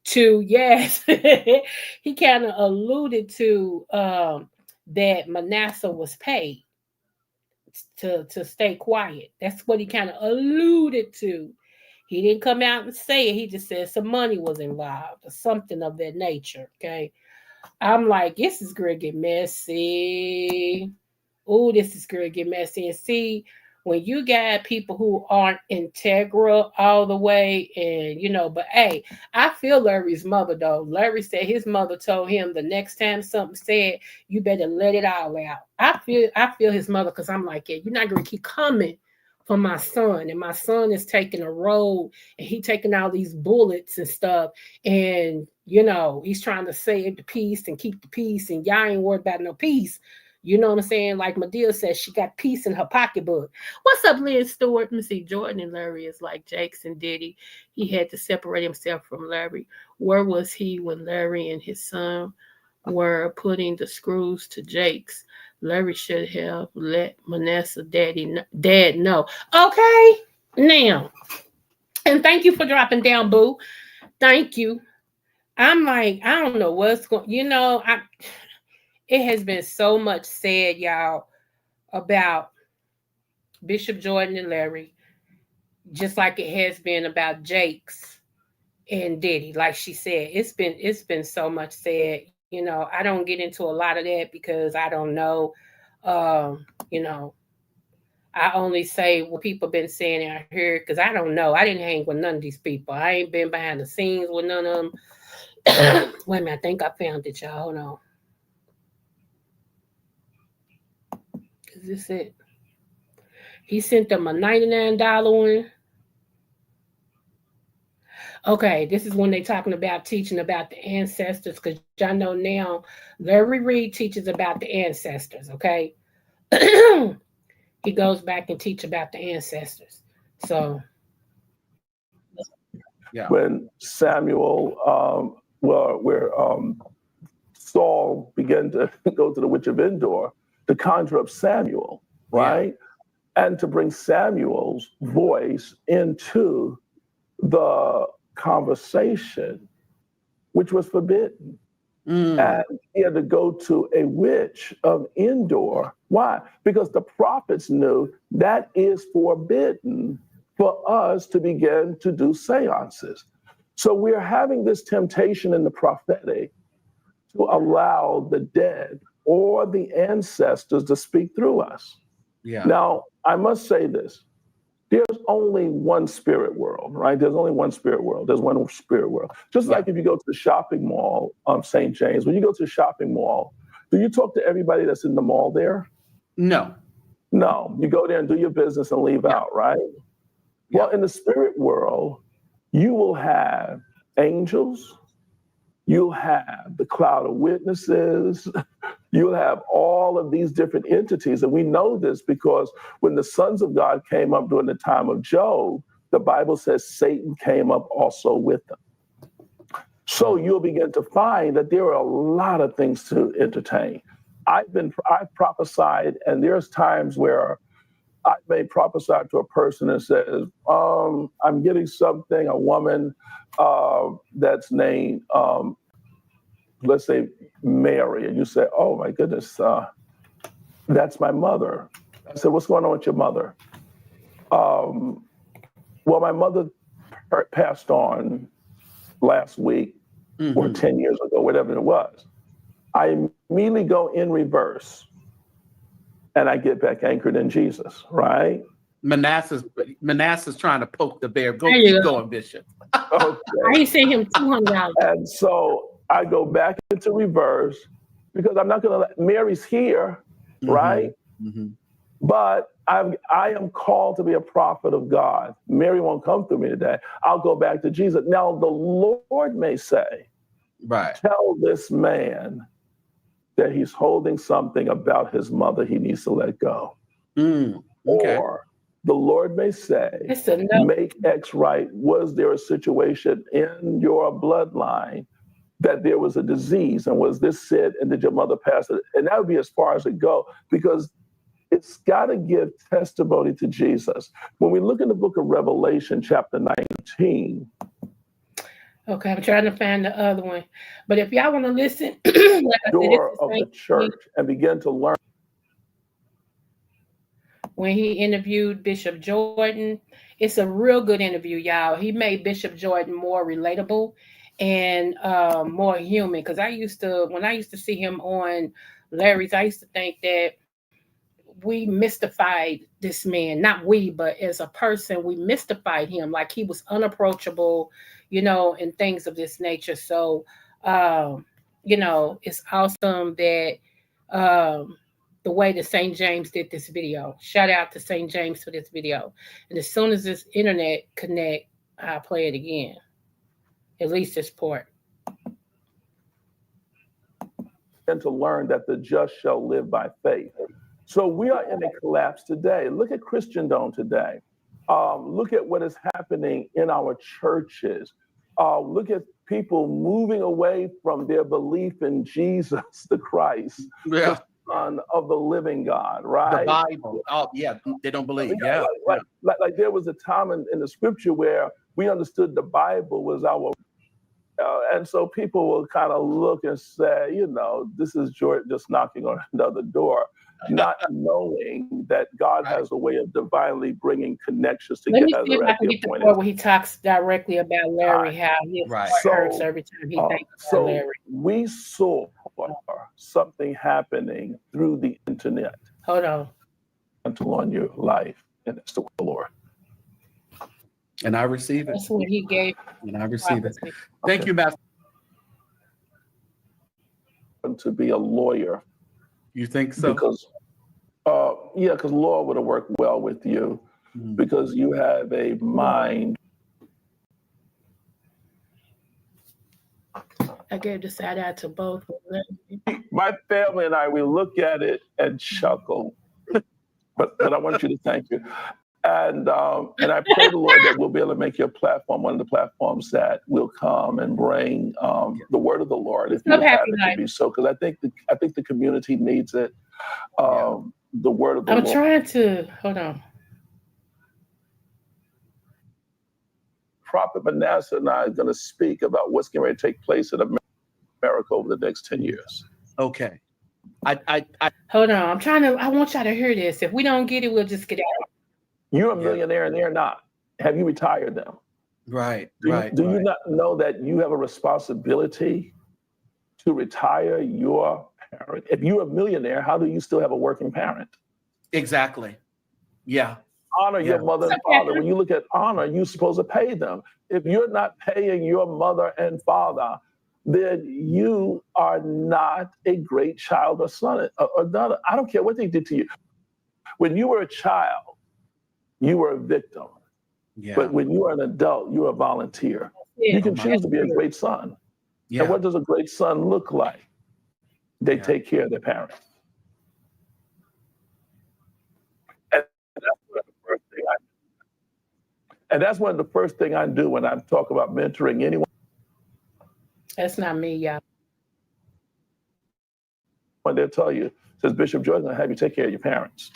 to yes, he kind of alluded to that Manasseh was paid to stay quiet. That's what he kind of alluded to. He didn't come out and say it. He just said some money was involved or something of that nature. Okay. I'm like, this is gonna get messy. Oh, this is gonna get messy. And see, when you got people who aren't integral all the way, and but hey, I feel Larry's mother though. Larry said his mother told him the next time something said, you better let it all out. I feel his mother, because I'm like, yeah, you're not gonna keep coming for my son, and my son is taking a road, and he taking all these bullets and stuff, and he's trying to save the peace and keep the peace, and y'all ain't worried about no peace. You know what I'm saying? Like Medea says, she got peace in her pocketbook. What's up, Liz Stewart? Let me see. Jordan and Larry is like Jakes and Diddy. He had to separate himself from Larry. Where was he when Larry and his son were putting the screws to Jakes? Larry should have let Manasseh dad know. Okay, now, and thank you for dropping down, boo. Thank you. I'm like, I don't know what's going. It has been so much said, y'all, about Bishop Jordan and Larry, just like it has been about Jakes and Diddy. Like she said, it's been so much said. I don't get into a lot of that because I don't know. You know, I only say what people been saying out here because I don't know. I didn't hang with none of these people. I ain't been behind the scenes with none of them. Wait a minute, I think I found it, y'all. Hold on. Is this it? He sent them a $99 one. Okay, this is when they talking about teaching about the ancestors, because y'all know now Larry Reid teaches about the ancestors, okay? He goes back and teach about the ancestors. So Yeah. When Samuel, where Saul began to go to the witch of Endor to conjure up Samuel, right? Yeah. And to bring Samuel's voice into the conversation, which was forbidden. And he had to go to a witch of Endor. Why? Because the prophets knew that is forbidden for us to begin to do seances. So we're having this temptation in the prophetic to allow the dead or the ancestors to speak through us. Yeah. Now, I must say this. There's only one spirit world, right? There's only one spirit world. There's one spirit world. Just like if you go to the shopping mall, St. James, when you go to the shopping mall, do you talk to everybody that's in the mall there? No. No. You go there and do your business and leave out, right? Yeah. Well, in the spirit world, you will have angels. You'll have the cloud of witnesses. You'll have all of these different entities. And we know this because when the sons of God came up during the time of Job, the Bible says Satan came up also with them. So you'll begin to find that there are a lot of things to entertain. I've prophesied, and there's times where I may prophesy to a person that says, I'm getting something, a woman that's named, let's say Mary, and you say, oh my goodness, that's my mother. I said, what's going on with your mother? Well, my mother passed on last week or 10 years ago, whatever it was. I immediately go in reverse and I get back anchored in Jesus, right? Manasseh's trying to poke the bear. Keep going, Bishop. Okay. I sent him $200. And so I go back into reverse because I'm not going to let Mary's here, right? But I am called to be a prophet of God. Mary won't come through me today. I'll go back to Jesus. Now the Lord may say, right, tell this man that he's holding something about his mother he needs to let go. Okay. Or the Lord may say, It's enough. make X right. Was there a situation in your bloodline that there was a disease, and was this said, and did your mother pass it? And that would be as far as it go, because it's got to give testimony to Jesus. When we look in the book of Revelation, chapter 19. Okay, I'm trying to find the other one. But if y'all want to listen, like I said, Door of the church, and begin to learn. When he interviewed Bishop Jordan, it's a real good interview, y'all. He made Bishop Jordan more relatable and more human. Because when I used to see him on Larry's, I used to think that we mystified this man. Not we, but as a person, we mystified him. Like he was unapproachable, and things of this nature. So, it's awesome that the way that St. James did this video. Shout out to St. James for this video. And as soon as this internet connect, I'll play it again. At least this part. And to learn that the just shall live by faith. So we are in a collapse today. Look at Christendom today. Look at what is happening in our churches. Look at people moving away from their belief in Jesus, the Christ, the Son of the living God, right? The Bible. Oh, yeah, they don't believe. Yeah. Like there was a time in the scripture where we understood the Bible was our, and so people will kind of look and say, this is Jordan just knocking on another door, not knowing that God has a way of divinely bringing connections together. Let me see if I can get the part where he talks directly about Larry, how his heart hurts every time he thinks about Larry. We saw something happening through the internet. Hold on your life, and it's the Lord. And I receive it. That's what he gave. And I receive it. Thank you, Master. To be a lawyer. You think so? Because, because law would have worked well with you because you have a mind. I gave the shout out to both of them. My family and I, we look at it and chuckle. but I want you to thank you. And I pray the Lord that we'll be able to make your platform one of the platforms that will come and bring the word of the Lord, if you have it to be so. Because I think the community needs it. The word of the Lord. I'm trying to hold on. Prophet Manasseh and I are going to speak about what's going to take place in America over the next 10 years. Okay. I hold on. I want y'all to hear this. If we don't get it, we'll just get out. You're a millionaire and they're not. Have you retired them? Right. Do you not know that you have a responsibility to retire your parent? If you're a millionaire, how do you still have a working parent? Exactly. Yeah. Honor your mother and father. When you look at honor, you're supposed to pay them. If you're not paying your mother and father, then you are not a great child or son or daughter. I don't care what they did to you. When you were a child, you were a victim. Yeah. But when you are an adult, you're a volunteer. Yeah. You can choose to be a great son. Yeah. And what does a great son look like? They take care of their parents. And that's one of the first thing I do when I talk about mentoring anyone. That's not me, y'all. When they'll tell you, says Bishop Jordan, I'll have you take care of your parents.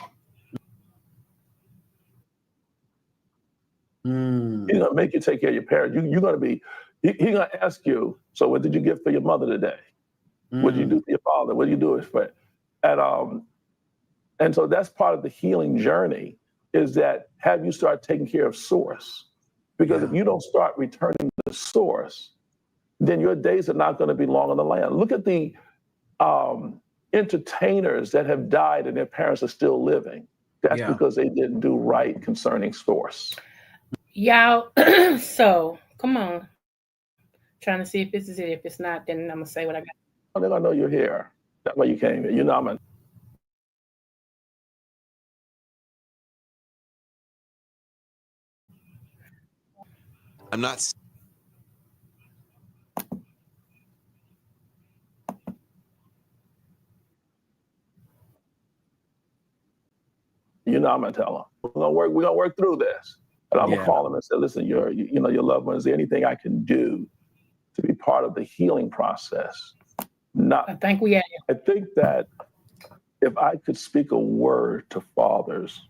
He's gonna make you take care of your parents. You're gonna be. He's gonna ask you. So, what did you give for your mother today? What did you do for your father? What did you do for? And so that's part of the healing journey. Is that have you start taking care of source? Because if you don't start returning to the source, then your days are not going to be long on the land. Look at the entertainers that have died and their parents are still living. That's because they didn't do right concerning source. Y'all, so come on. Trying to see if this is it. If it's not, then I'm gonna say what I got. Oh, they're gonna know you're here. That's why you came here. You know I'm not. You know I'm gonna tell them. We're gonna work through this. And I'm gonna call him and say, listen, your loved one, is there anything I can do to be part of the healing process? I think that if I could speak a word to fathers,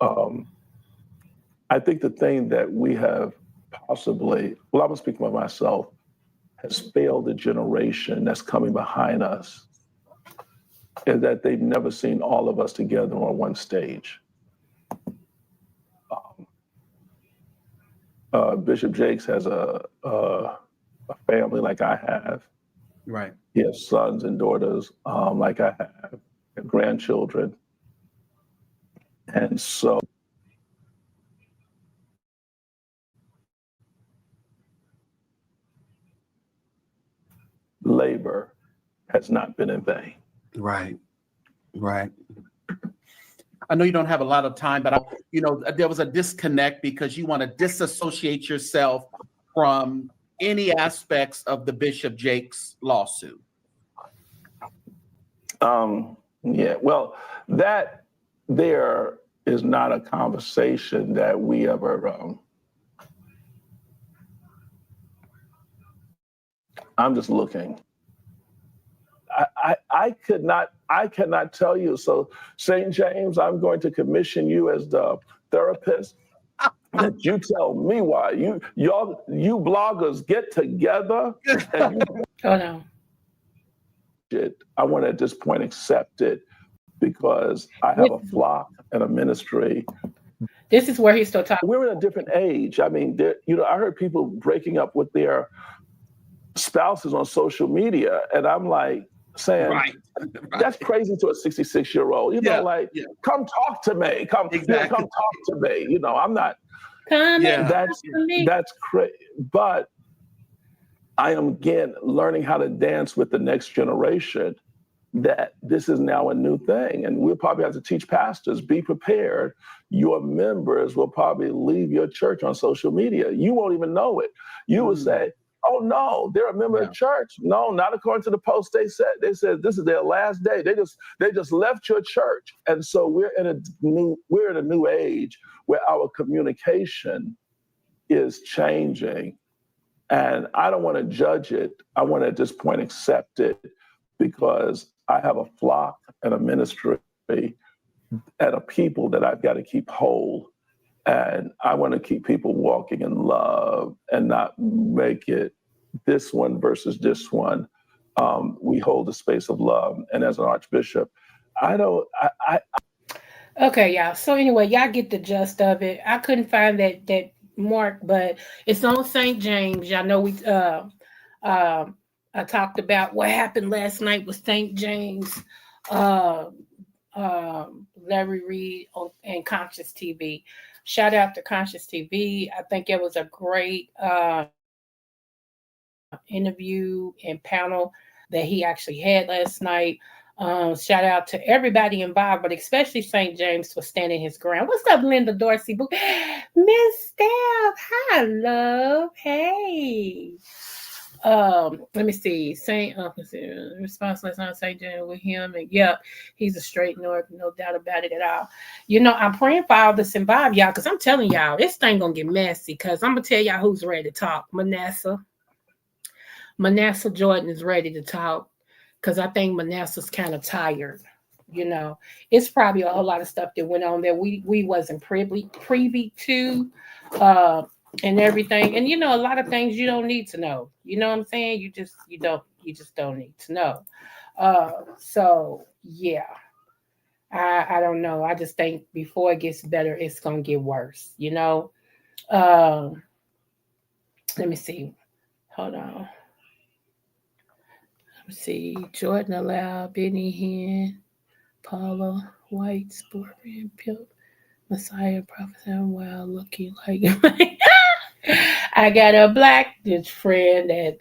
I think the thing that we have possibly, well, I'm gonna speak for myself, has failed the generation that's coming behind us, is that they've never seen all of us together on one stage. Bishop Jakes has a family like I have. Right. He has sons and daughters like I have, and grandchildren. And so labor has not been in vain. Right. I know you don't have a lot of time, but there was a disconnect because you want to disassociate yourself from any aspects of the Bishop Jakes lawsuit. Yeah, well, that there is not a conversation that we ever. I'm just looking. I cannot tell you. So, St. James, I'm going to commission you as the therapist. And you tell me why. You bloggers get together and I want to at this point accept it because I have a flock and a ministry. This is where he's still talking. We're in a different age. I mean, I heard people breaking up with their spouses on social media, and I'm like saying, right. That's crazy to a 66-year-old. Come talk to me. Come talk to me. I'm not. That's crazy. But I am again learning how to dance with the next generation. That this is now a new thing, and we'll probably have to teach pastors, be prepared. Your members will probably leave your church on social media. You won't even know it. You will say, "Oh no, they're a member of church." No, not according to the post they said. They said this is their last day. They just left your church, and so we're in a new age where our communication is changing, and I don't want to judge it. I want to at this point accept it because I have a flock and a ministry and a people that I've got to keep whole. And I want to keep people walking in love and not make it this one versus this one. We hold the space of love. And as an archbishop, Okay, y'all. So anyway, y'all get the gist of it. I couldn't find that mark, but it's on St. James. Y'all know I talked about what happened last night with St. James, Larry Reid and Conscious TV. Shout out to Conscious TV. I think it was a great interview and panel that he actually had last night. Shout out to everybody involved, but especially St. James for standing his ground. What's up, Linda Dorsey? Miss Steph, hi, love. Hey. Let me see. Response last night, St. James with him, and he's a straight north, no doubt about it at all. I'm praying for all this involved, y'all, because I'm telling y'all, this thing gonna get messy. Because I'm gonna tell y'all who's ready to talk. Manasseh Jordan is ready to talk because I think Manasseh's kind of tired. It's probably a whole lot of stuff that went on that we wasn't privy to. And everything, and a lot of things you don't need to know. You know what I'm saying? You just don't need to know. So yeah, I don't know. I just think before it gets better, it's gonna get worse. Let me see. Hold on. Let me see. Jordan allowed Benny Hinn, Paula White, Sportman, Pimp, Messiah, Prophet, while looking like. I got a black friend that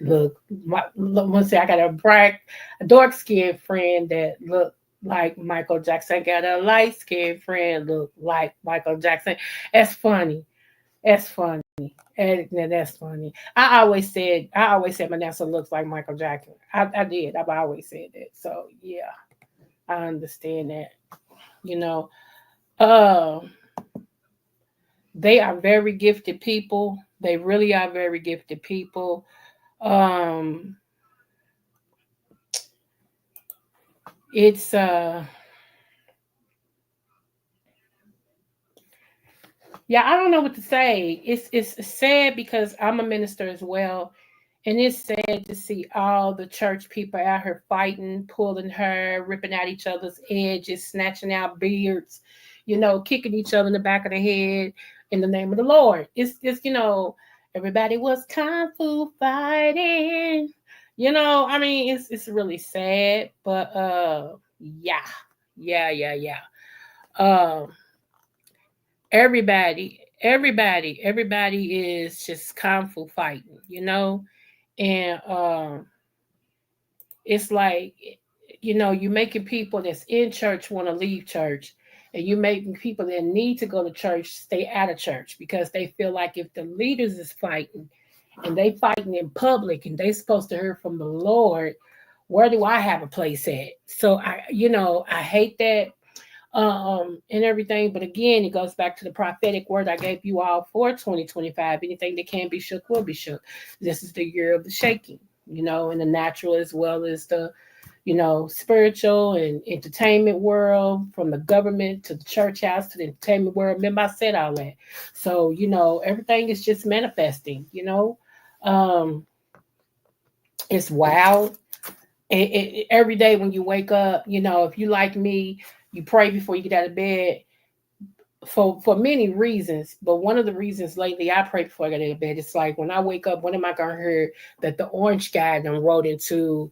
I got a dark-skinned friend that looked like Michael Jackson. I got a light-skinned friend look like Michael Jackson. That's funny. That's funny. That's funny. I always said Manasseh looks like Michael Jackson. I did. I've always said that. So yeah, I understand that. They are very gifted people. They really are very gifted people. Um, it's yeah, I don't know what to say. It's sad because I'm a minister as well, and it's sad to see all the church people out here fighting, pulling hair, ripping out each other's edges, snatching out beards, kicking each other in the back of the head in the name of the Lord. It's just, everybody was kung fu fighting. I mean, it's really sad, but yeah, yeah. Um, everybody is just kung fu fighting, and it's like, you making people that's in church want to leave church, and you making people that need to go to church stay out of church because they feel like if the leaders is fighting and they fighting in public and they supposed to hear from the Lord, where do I have a place at? So I hate that, and everything. But again, it goes back to the prophetic word I gave you all for 2025. Anything that can be shook will be shook. This is the year of the shaking, in the natural as well as the, spiritual and entertainment world, from the government to the church house to the entertainment world. Remember, I said all that. So, everything is just manifesting, Um, it's wild. Every day when you wake up, if you like me, you pray before you get out of bed for many reasons. But one of the reasons lately I pray before I get out of bed, it's like when I wake up, when am I gonna hear that the orange guy done wrote into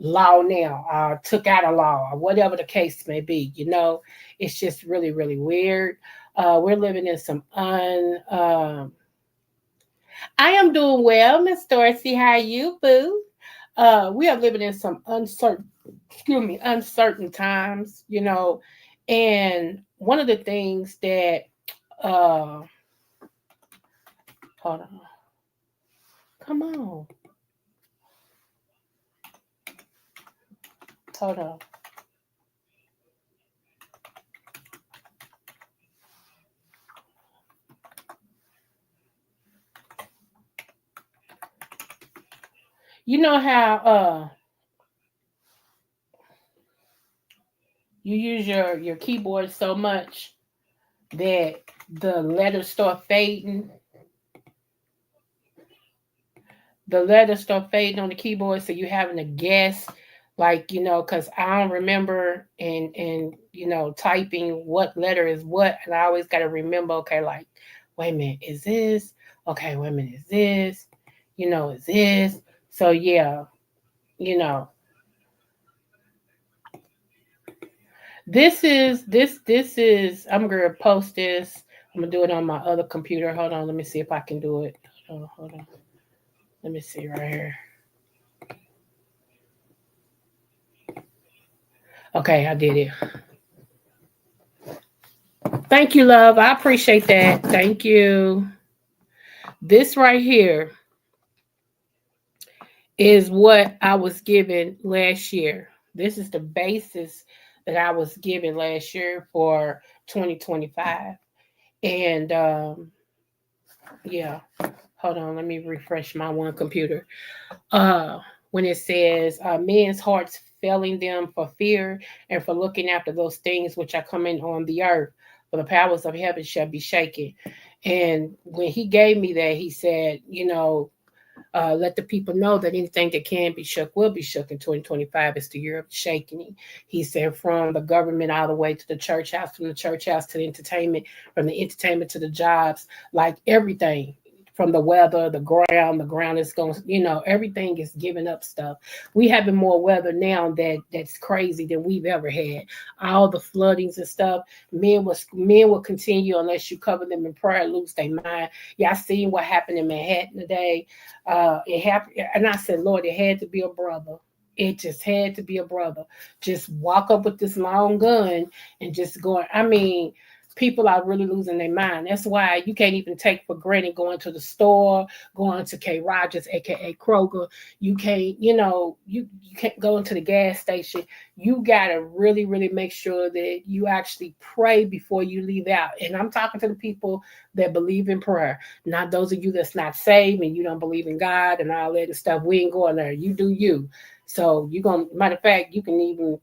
law now, took out a law, or whatever the case may be, it's just really, really weird. We're living in some I am doing well, Miss Dorsey. How are you, boo? We are living in some uncertain times, and one of the things that, uh, hold on, come on, hold on. You know how you use your keyboard so much that the letters start fading. The letters start fading on the keyboard, so you're having to guess, like, because I don't remember and typing what letter is what, and I always got to remember. Okay, like, wait a minute, is this? Okay, wait a minute, is this? Is this? So yeah, you know, this is. I'm gonna post this. I'm gonna do it on my other computer. Hold on, let me see if I can do it. Hold on. Let me see right here. Okay, I did it. Thank you, love. I appreciate that. Thank you. This right here is what I was given last year. This is the basis that I was given last year for 2025. And yeah, hold on, let me refresh my one computer. uh, when it says, men's hearts failing them for fear and for looking after those things which are coming on the earth, for the powers of heaven shall be shaken. And when he gave me that, he said, let the people know that anything that can be shook will be shook in 2025. It's the year of shaking. He said from the government all the way to the church house, from the church house to the entertainment, from the entertainment to the jobs, like everything. From the weather, the ground is going, everything is giving up stuff. We having more weather now that's crazy than we've ever had. All the floodings and stuff, men will continue unless you cover them in prayer, lose their mind. Y'all seen what happened in Manhattan today. It happened, and I said, Lord, it had to be a brother. It just had to be a brother. Just walk up with this long gun and just going. I mean, People are really losing their mind. That's why you can't even take for granted going to the store, going to K. Rogers, aka Kroger. You can't, you can't go into the gas station. You gotta really, really make sure that you actually pray before you leave out. And I'm talking to the people that believe in prayer, not those of you that's not saved and you don't believe in God and all that stuff. We ain't going there. You do you. So you're gonna, matter of fact, you can even,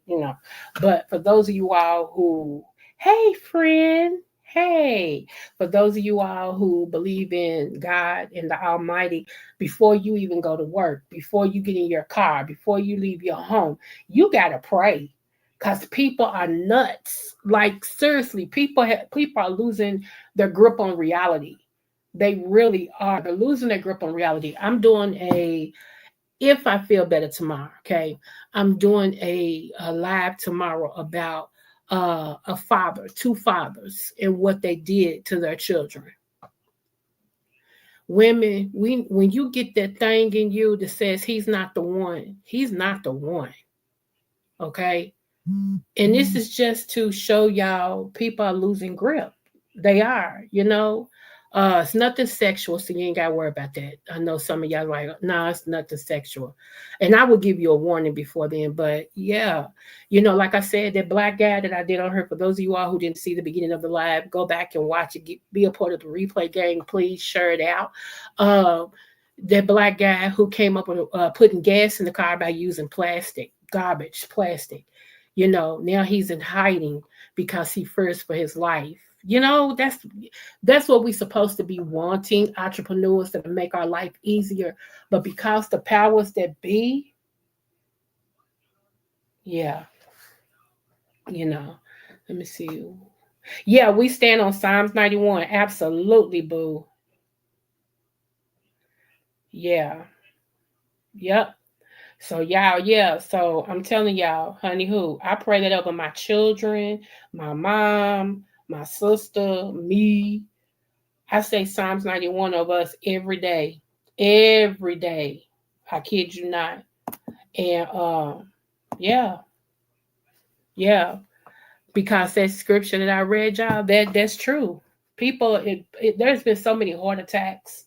but for those of you all who, hey friend, hey, for those of you all who believe in God and the Almighty, before you even go to work, before you get in your car, before you leave your home, you gotta pray. Because people are nuts. Like seriously, people are losing their grip on reality. They really are. They're losing their grip on reality. I'm doing if I feel better tomorrow, okay, I'm doing a live tomorrow about two fathers, and what they did to their children. Women, when you get that thing in you that says he's not the one, he's not the one, okay? And this is just to show y'all people are losing grip. They are, It's nothing sexual, so you ain't gotta worry about that. I know some of y'all like, no, it's nothing sexual. And I will give you a warning before then, but yeah, like I said, that black guy that I did on her, for those of you all who didn't see the beginning of the live, go back and watch it, be a part of the replay gang, please share it out. That black guy who came up with putting gas in the car by using garbage plastic. Now he's in hiding because he fears for his life. That's what we're supposed to be wanting, entrepreneurs that make our life easier. But because the powers that be, yeah, let me see. Yeah, we stand on Psalms 91. Absolutely, boo. Yeah. Yep. So y'all, yeah. So I'm telling y'all, honey, I pray that over my children, my mom, my sister, me. I say Psalms 91 of us every day. Every day. I kid you not. And yeah. Yeah. Because that scripture that I read, y'all, that's true. People, there's been so many heart attacks.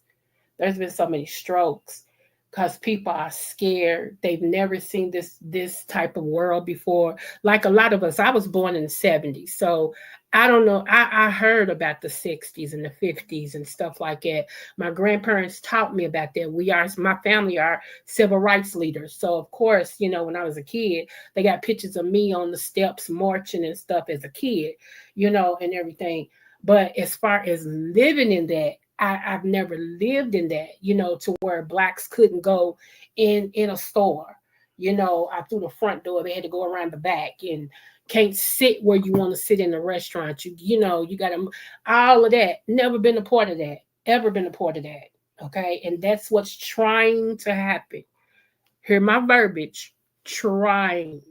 There's been so many strokes because people are scared. They've never seen this type of world before. Like a lot of us, I was born in the 70s. So I don't know. I heard about the 60s and the 50s and stuff like that. My grandparents taught me about that. My family are civil rights leaders. So of course, when I was a kid, they got pictures of me on the steps marching and stuff as a kid, and everything. But as far as living in that, I've never lived in that, to where blacks couldn't go in a store, I through the front door. They had to go around the back and can't sit where you want to sit in a restaurant. You got to all of that. Never been a part of that. Ever been a part of that. Okay. And that's what's trying to happen. Hear my verbiage, trying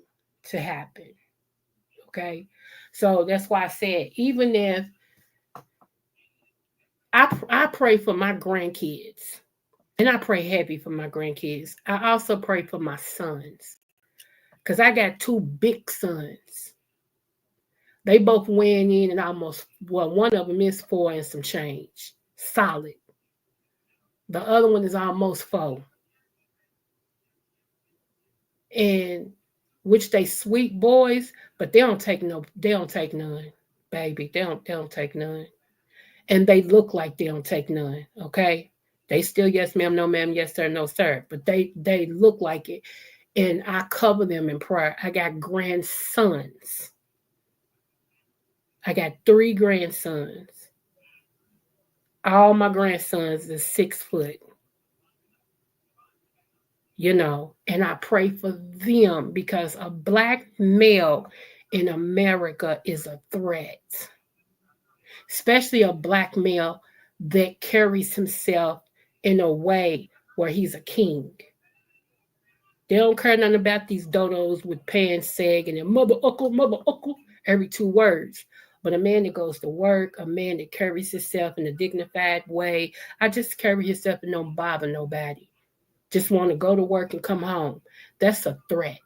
to happen. Okay. So that's why I said, even if I pray for my grandkids, and I pray heavy for my grandkids. I also pray for my sons, because I got two big sons. They both weighing in and almost, one of them is 4 and some change, solid. The other one is almost 4. And which they sweet boys, but they don't take none, baby. They don't take none. And they look like they don't take none, okay? They still yes ma'am, no ma'am, yes sir, no sir. But they look like it. And I cover them in prayer. I got grandsons. I got 3 grandsons. All my grandsons is 6 foot. And I pray for them because a black male in America is a threat. Especially a black male that carries himself in a way where he's a king. They don't care nothing about these dodos with pants sagging and mother uncle, every 2 words. But a man that goes to work, a man that carries himself in a dignified way, I just carry himself and don't bother nobody. Just want to go to work and come home. That's a threat.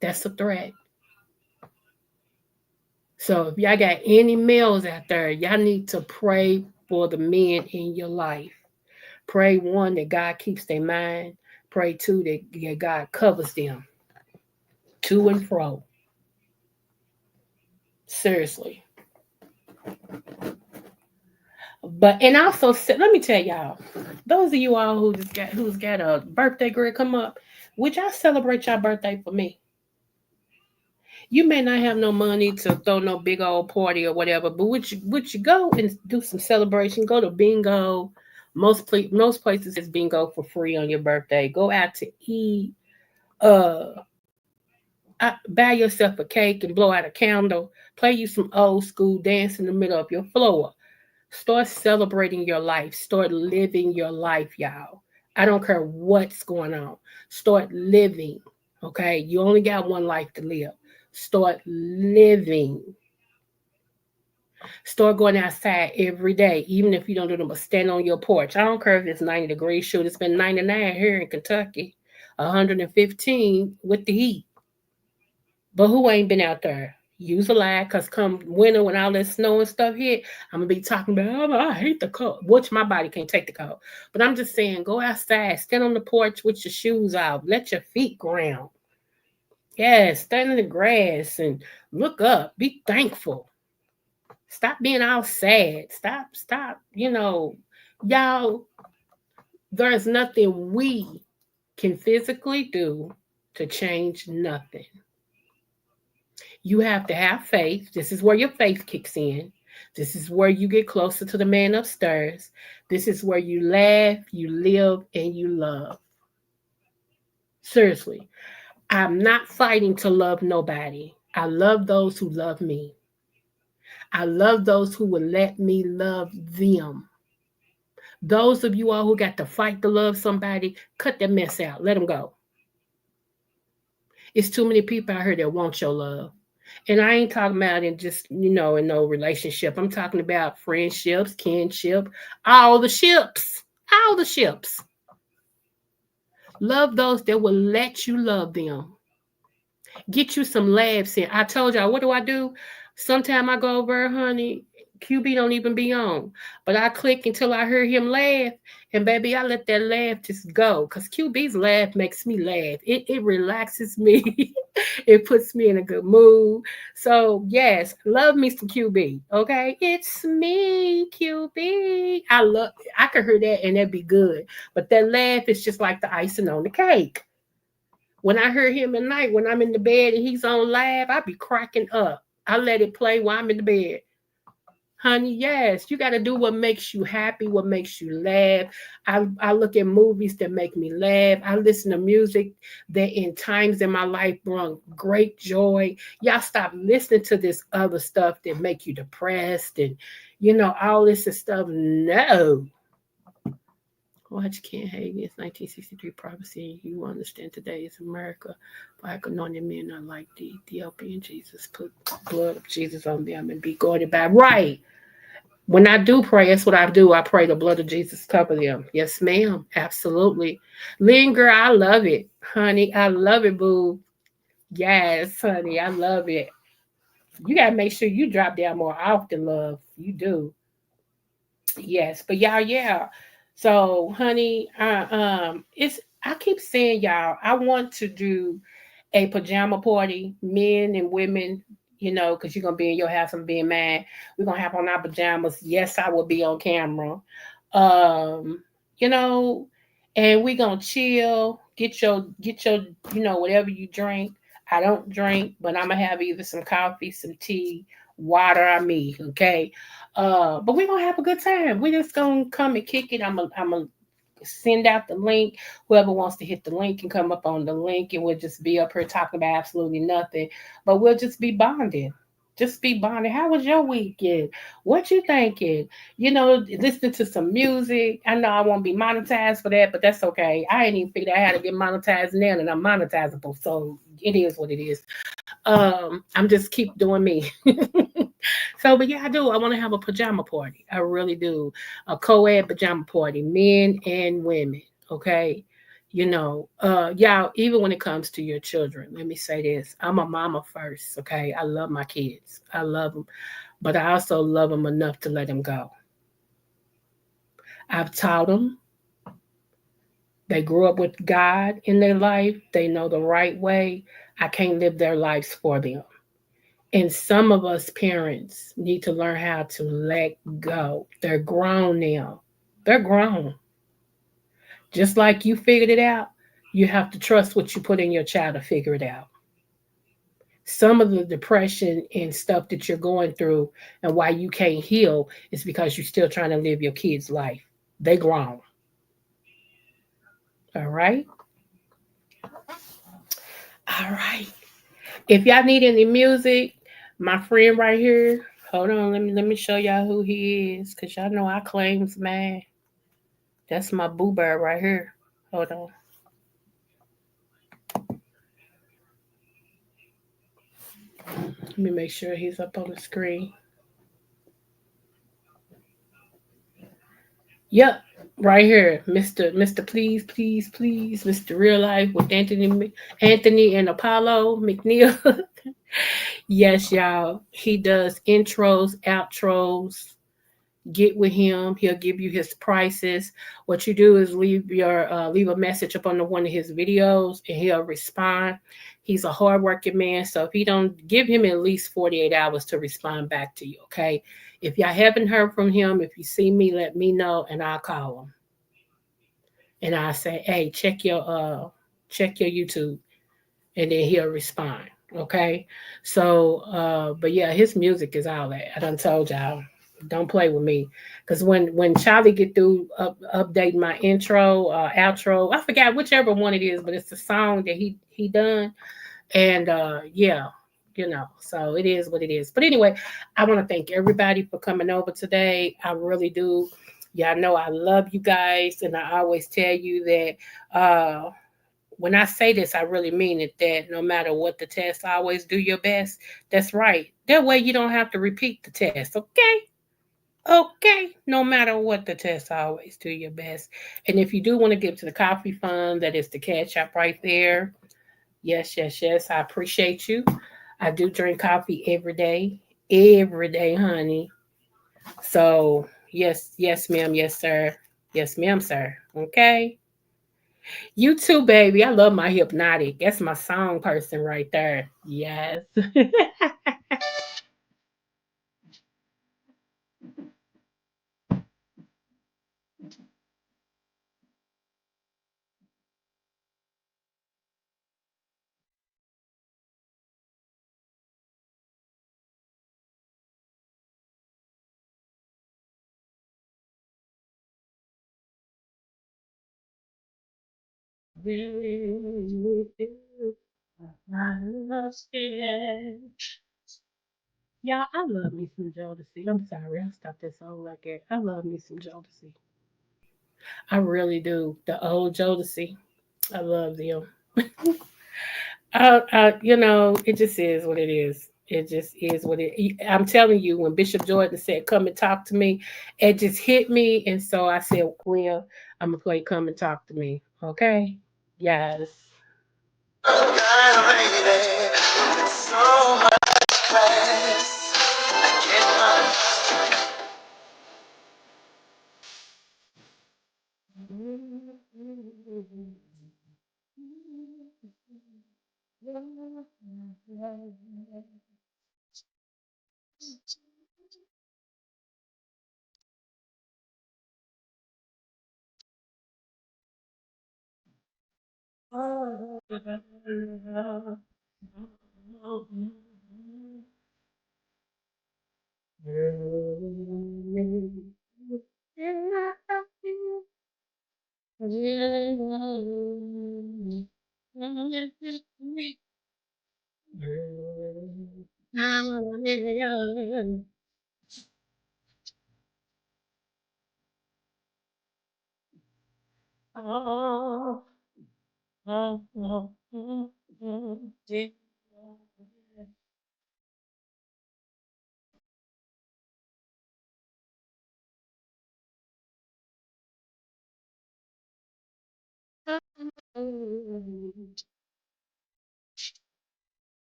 That's a threat. So if y'all got any males out there, y'all need to pray for the men in your life. Pray one that God keeps their mind. Pray two that God covers them to and fro. Seriously. But and also let me tell y'all, those of you all who's got a birthday girl come up, would y'all celebrate your birthday for me? You may not have no money to throw no big old party or whatever, but would you go and do some celebration? Go to bingo. Most places is bingo for free on your birthday. Go out to eat. Uh, buy yourself a cake and blow out a candle. Play you some old school dance in the middle of your floor. Start celebrating your life. Start living your life, y'all. I don't care what's going on. Start living. Okay, you only got one life to live. Start living. Start going outside every day, even if you don't do them, but stand on your porch. I don't care if it's 90 degrees. Shoot, it's been 99 here in Kentucky, 115 with the heat. But who ain't been out there? Use a lie, because come winter when all that snow and stuff hit, I'm going to be talking about, oh, I hate the cold, which my body can't take the cold. But I'm just saying, go outside, stand on the porch with your shoes off, let your feet ground. Yes, stand in the grass and look up, be thankful. Stop being all sad. Stop, y'all, there's nothing we can physically do to change nothing. You have to have faith. This is where your faith kicks in. This is where you get closer to the man upstairs. This is where you laugh, you live, and you love. Seriously, I'm not fighting to love nobody. I love those who love me. I love those who will let me love them. Those of you all who got to fight to love somebody, cut that mess out. Let them go. It's too many people out here that want your love. And I ain't talking about in just, in no relationship. I'm talking about friendships, kinship, all the ships. All the ships. Love those that will let you love them. Get you some laughs in. I told y'all, what do? Sometime I go over, honey, QB don't even be on. But I click until I hear him laugh. And baby, I let that laugh just go. Because QB's laugh makes me laugh. It relaxes me. It puts me in a good mood. So, yes, love me some QB. Okay? It's me, QB. I could hear that and that'd be good. But that laugh is just like the icing on the cake. When I hear him at night, when I'm in the bed and he's on live, I be cracking up. I let it play while I'm in the bed. Honey, yes, you got to do what makes you happy, what makes you laugh. I look at movies that make me laugh. I listen to music that in times in my life brought great joy. Y'all stop listening to this other stuff that make you depressed and, all this stuff. No. Watch Ken Hagen's 1963 prophecy. You understand today is America. Black anointed men are like the Ethiopian Jesus. Put blood of Jesus on them and be guarded by. Right. When I do pray, that's what I do. I pray the blood of Jesus cover them. Yes, ma'am. Absolutely. Lynn, girl, I love it. Honey, I love it, boo. Yes, honey, I love it. You got to make sure you drop down more often, love. You do. Yes, but y'all, yeah. So, honey, I keep saying y'all, I want to do a pajama party, men and women, because you're gonna be in your house and being mad. We're gonna have on our pajamas. Yes, I will be on camera. Um, you know, and we're gonna chill, get your, whatever you drink. I don't drink, but I'm gonna have either some coffee, some tea, water, okay? But we're gonna have a good time. We're just gonna come and kick it. I'm gonna send out the link. Whoever wants to hit the link can come up on the link, and we'll just be up here talking about absolutely nothing. But we'll just be bonding. Just be bonding. How was your weekend? What you thinking? Listening to some music. I know I won't be monetized for that, but that's okay. I ain't even figured out how to get monetized now, and I'm monetizable. So it is what it is. I'm just keep doing me. So, but yeah, I do. I want to have a pajama party. I really do. A co-ed pajama party, men and women. Okay. Y'all, even when it comes to your children, let me say this. I'm a mama first, okay? I love my kids. I love them, but I also love them enough to let them go. I've taught them. They grew up with God in their life. They know the right way. I can't live their lives for them. And some of us parents need to learn how to let go. They're grown now. They're grown. Just like you figured it out, you have to trust what you put in your child to figure it out. Some of the depression and stuff that you're going through and why you can't heal is because you're still trying to live your kid's life. They grown. All right. All right. If y'all need any music, my friend right here. Hold on, let me show y'all who he is, cause y'all know I claims man. That's my boo bird right here. Hold on. Let me make sure he's up on the screen. Yep, right here, Mister. Please, please, please, Mister Real Life with Anthony and Apollo McNeil. Yes, y'all. He does intros, outros. Get with him. He'll give you his prices. What you do is leave a message up on one of his videos, and he'll respond. He's a hardworking man, so if you don't give him at least 48 hours to respond back to you, okay? If y'all haven't heard from him, if you see me, let me know, and I'll call him. And I'll say, hey, check your YouTube, and then he'll respond. Okay. So but yeah, his music is all that. I done told y'all, don't play with me. Cause when Charlie get through updating my intro, outro, I forgot whichever one it is, but it's the song that he done. And yeah, so it is what it is. But anyway, I want to thank everybody for coming over today. I really do. Y'all know I love you guys, and I always tell you that when I say this, I really mean it, that no matter what the test, always do your best. That's right. That way you don't have to repeat the test, okay? Okay. No matter what the test, always do your best. And if you do want to give to the coffee fund, that is the cash app right there. Yes, yes, yes. I appreciate you. I do drink coffee every day, honey. So, yes, yes, ma'am, yes, sir. Yes, ma'am, sir. Okay. You too, baby. I love my hypnotic. That's my song person right there. Yes. Yeah, I love me some Jodeci. I'm sorry, I stopped that song like that. I love me some Jodeci. I really do. The old Jodeci. I love them. It just is what it is. It just is what I'm telling you, when Bishop Jordan said, "Come and talk to me," it just hit me, and so I said, "Well, I'm gonna play 'Come and Talk to Me.'" Okay? Yes.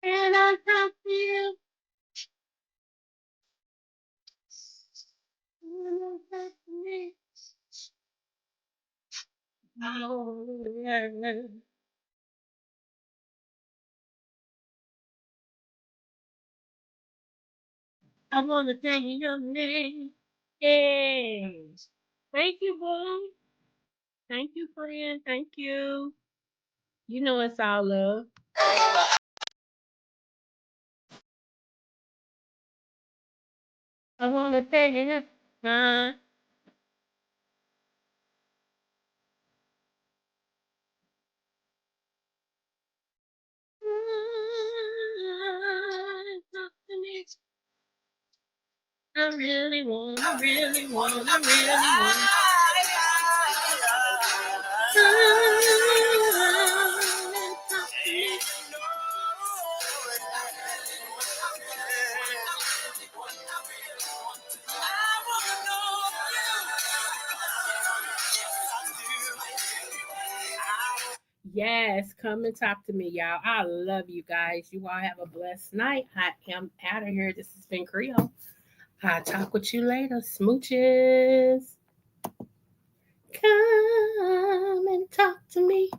And I talk to you. And I talk to me. Oh, yeah. I want to thank your name. Yes. Thank you, boy. Thank you, friend. Thank you. You know it's all love. I want to thank you. Uh, I really want, I really want, I really want. Yes, come and talk to me, y'all. I love you guys. You all have a blessed night. I am out of here. This has been Creole. I'll talk with you later. Smooches. Come and talk to me.